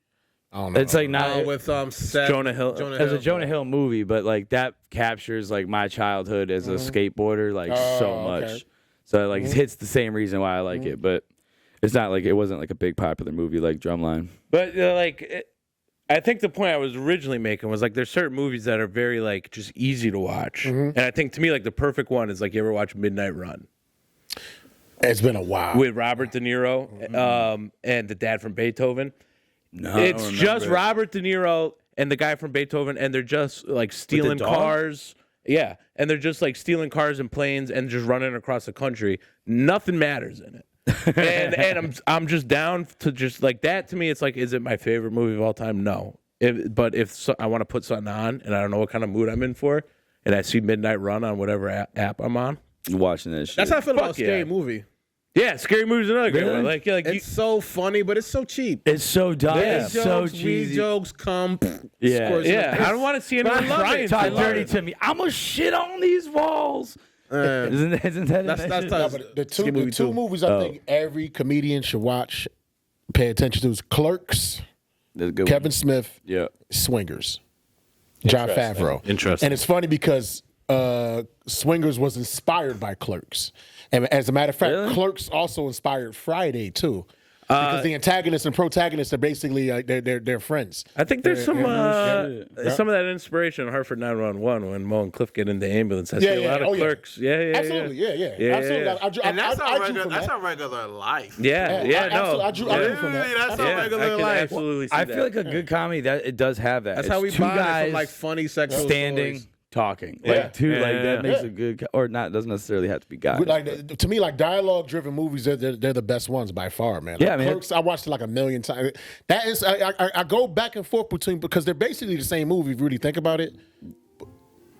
I don't know. It's like not. With Seth, Jonah Hill. It was a Jonah Hill movie, but like that captures like my childhood as a skateboarder like so much. okay. So like it hits the same reason why I like it, but it's not like it wasn't like a big popular movie like Drumline. But I think the point I was originally making was like there's certain movies that are very like just easy to watch, and I think to me like the perfect one is like you ever watch Midnight Run It's been a while. with Robert De Niro and the dad from Beethoven. No, It's just Robert De Niro and the guy from Beethoven, and they're just like stealing dog? cars. Yeah, and they're just like stealing cars and planes and just running across the country. Nothing matters in it. and I'm just down to just like that. To me, it's like, is it my favorite movie of all time? No. But if I want to put something on and I don't know what kind of mood I'm in for, and I see Midnight Run on whatever app I'm on, watching that shit. That's how I feel about Fuck yeah. Scary Movie. yeah, Scary Movie's another great Really? one. Like It's so funny, but it's so cheap. it's so dumb. Yeah. It's so Weed cheesy. jokes come. Yeah. squirts in the yeah, face. I don't want to see anyone I love crying. it. Talk too dirty hard. to me. I'm gonna shit on these walls. Isn't that? That's in that's that shit? tough. But the Scary Movie two too. movies I think every comedian should watch, pay attention to is Clerks, That's a good Kevin one. Smith, Yeah. Swingers, John Favreau. Interesting. And it's funny because Swingers was inspired by Clerks. And as a matter of fact, Really? Clerks also inspired Friday too. Because the antagonist and protagonist are basically they're friends. I think there's some of that inspiration in Hartford 911 when Mo and Cliff get in the ambulance. I see a lot of clerks. Yeah. Absolutely, yeah. Yeah, Absolutely. yeah. And that's I our drew regular. from That's that. our regular life. Yeah, no. I drew from that. That's Yeah, our I regular can life. absolutely see I that. feel like a good comedy that it does have that. That's It's how we two bond it guys from like funny sexual standing, stories. talking. Yeah. Like two, like Yeah. that makes a good, or not doesn't necessarily have to be guys. Like to me, like dialogue-driven movies, they're the best ones by far, man. Like Yeah, man. Clerks, I watched it like a million times. That is, I go back and forth between because they're basically the same movie if you really think about it.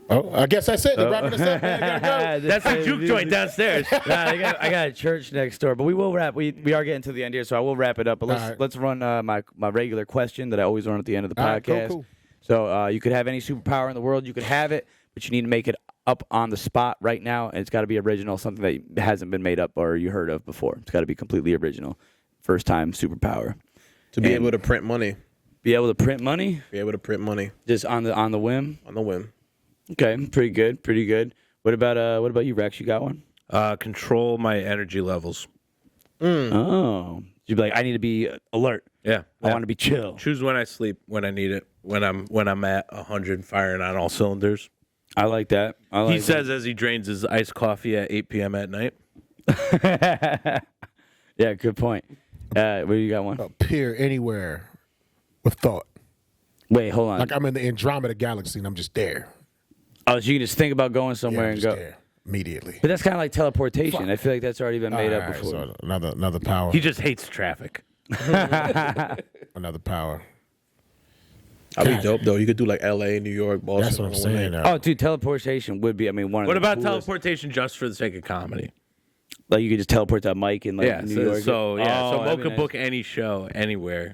Oh, I guess that's it. They're wrapping us up, man. I gotta go. That's the juke joint downstairs. I got a church next door, but we will wrap. We are getting to the end here, so I will wrap it up. But let's run my regular question that I always run at the end of the All right, podcast. cool. So you could have any superpower in the world, you could have it, but you need to make it up on the spot right now, and it's got to be original, something that hasn't been made up or you heard of before. It's got to be completely original, first time superpower. To be able to print money. Be able to print money, Be able to print money just on the whim. on the whim. Okay, pretty good. What about you, Rex? You got one? Control my energy levels. Oh, you'd be like, I need to be alert. Yeah, I want to be chill. Choose when I sleep, when I need it, when I'm at 100, firing on all cylinders. I like that. He says as he drains his iced coffee at 8 p.m. at night. Yeah, good point. What do you got one? Appear anywhere with thought. Wait, hold on. Like I'm in the Andromeda galaxy and I'm just there. Oh, so you can just think about going somewhere I'm and just go. there immediately. But that's kind of like teleportation. I feel like that's already been made up Alright, before. so another power. He just hates traffic. Another power. That'd be dope though. You could do like L.A., New York, Boston. That's what I'm saying. Oh, dude, teleportation would be. I mean, one of What the about coolest. teleportation just for the sake of comedy? Like you could just teleport to Mike in like Yeah, New York. so that'd Mo be could nice. book any show anywhere.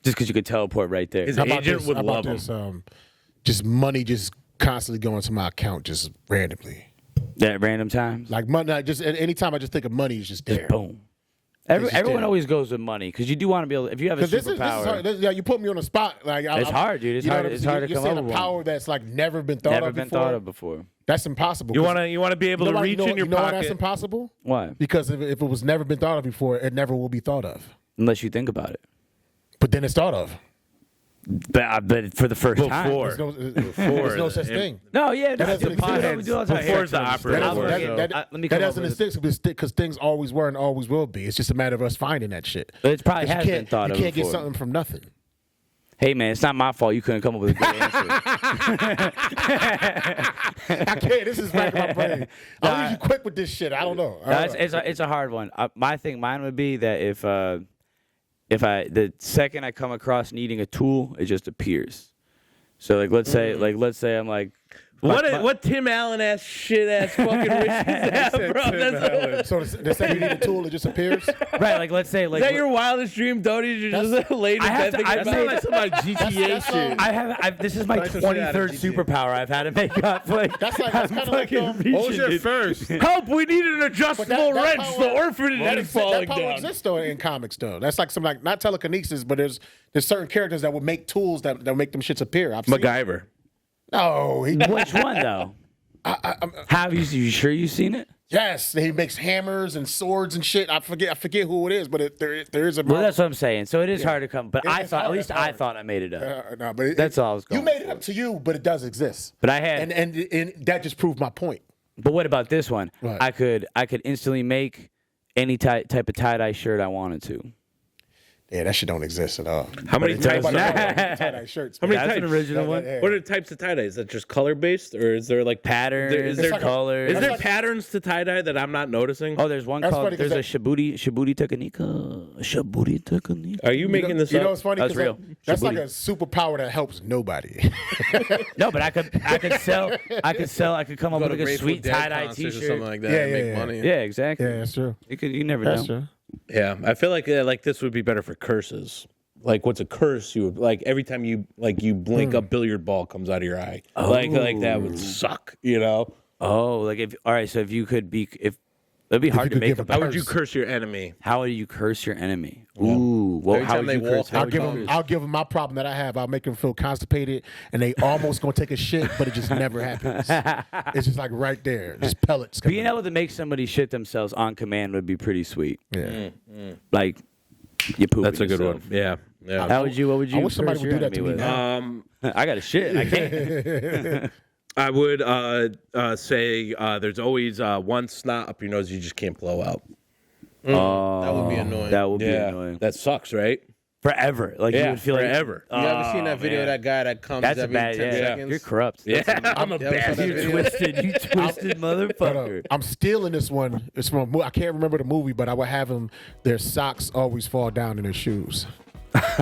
Just because you could teleport right there. His How about agent this? would How about love him. this? Just money just constantly going to my account just randomly. At random times. Like money, just at any time I just think of money is just there. Boom. just Everyone there. always goes with money because you do want to be able. If you have a Because this is superpower, hard. Yeah, you put me on the spot. Like It's hard, dude. It's you know hard- what I'm it's saying? hard to You're come saying up with a one. power that's like never been thought never of been before. thought of before. That's impossible. You 'cause want to be able to nobody- reach you know, in your you know why that's pocket. impossible? Why? Because if it was never been thought of before, it never will be thought of. Unless you think about it. But then it's thought of. But for the first time. Before. There's no such thing. No, yeah, That doesn't exist. we do all the time. Before it's the That operative doesn't, word. that Let me come up doesn't with exist because things always were and always will be. It's just a matter of us finding that shit. It probably 'Cause has been thought you of can't get before. something from nothing. Hey, man, it's not my fault you couldn't come up with a good answer. I can't. This is back in my brain. I'll leave you quick with this shit. I don't know. No, it's a hard one. Mine would be that if the second I come across needing a tool, it just appears. So let's say I'm like, What Tim Allen ass shit ass fucking rich is that, bro? That's, So the second you need a tool, it just appears. right, like let's say like is that your wildest dream, Tony? You're just laid in I have bed to- I thinking made- about some like GTA shit. this is my Like some shit out of 23rd GTA. superpower I've had to make up. Like, That's kind of like What was your first? Help! We need an adjustable that wrench. power- The orphanage that is falling power down. exists though in comics though. That's like some like not telekinesis, but there's certain characters that would make tools that make them shits appear. I've seen- MacGyver. No, which one though? Have you sure you've seen it? yes, he makes hammers and swords and shit. I forget who it is, but there is a. Well, that's what I'm saying. So it is hard to come. But Yeah, I it's thought hard, at least it's I hard. thought I made it up. No, but That's all I was going You made it for. up to you, but it does exist. But I had. And that just proved my point. But what about this one? What? I could instantly make any type of tie-dye shirt I wanted to. Yeah, that shit don't exist at all. How many types? Tie-dye shirts. How many That's types? an original one. Yeah. What are the types of tie dye? Is that just color based, or is there like Patterns, Is there colors. Is there like- patterns to tie dye that I'm not noticing? Oh, there's one That's called. funny 'cause There's a Shibuti Takanika. Shibuti Takanika. Are you making this You up? know what's funny? That's 'Cause real. That's like Shibuti. a superpower that helps nobody. No, but I could sell. I could come up Go with to like a Grateful sweet Dead tie-dye concerts or t-shirt. something like that. Yeah, and yeah, make yeah. money. Yeah, exactly. Yeah, that's true. You never That's know. true. Yeah, I feel like this would be better for curses. Like, what's a curse? You would like every time you blink, a billiard ball comes out of your eye. Like that would suck. You know? Oh, like so if you could be it'd be hard you to could make give up. a How would you curse your enemy? How would you curse your enemy? Ooh, well, Every how time would you they curse? walk, How I'll would you give curse? them. I'll give them my problem that I have. I'll make them feel constipated, and they almost gonna take a shit, but it just never happens. It's just like right there, just pellets. coming Being able to make somebody shit themselves on command would be pretty sweet. Yeah. Like you poop. That's a good one. Yeah. Yeah. How would you? What would you? I wish somebody curse would your do that to enemy me with? now. I got a shit. I can't. I would say there's always one snot up your nose you just can't blow out. Oh, That would be annoying. That would be annoying. That sucks, right? Forever. Like you would feel forever. You ever seen that Oh, video man. of that guy that comes That's a every bad. 10 Yeah, seconds? you're corrupt. Yeah, I'm a You ever saw that bad. You video? twisted. You twisted motherfucker. I'm stealing this one. It's from. I can't remember the movie, but I would have them. Their socks always fall down in their shoes.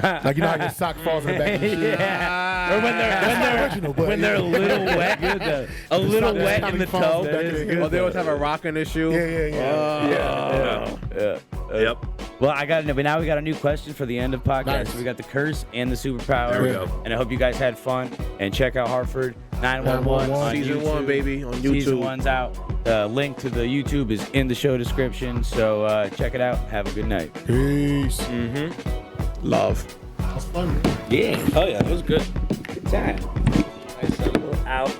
Like you know how your sock falls in the back of your shoes. Yeah. Or when they're a little wet, a little sock wet just in the kinda falls toe. back in their head. Oh, they always have a rock in their shoe. Yeah. Yep. Well, now we got a new question for the end of podcast. Nice. So we got the curse and the superpower. There we go. And I hope you guys had fun. And check out Hartford 911 on Season YouTube. 1, baby, on YouTube. Season 1's out. The link to the YouTube is in the show description. So check it out. Have a good night. Peace. Love. That's fun. Yeah. Oh yeah, it was good. Good time. Nice little out.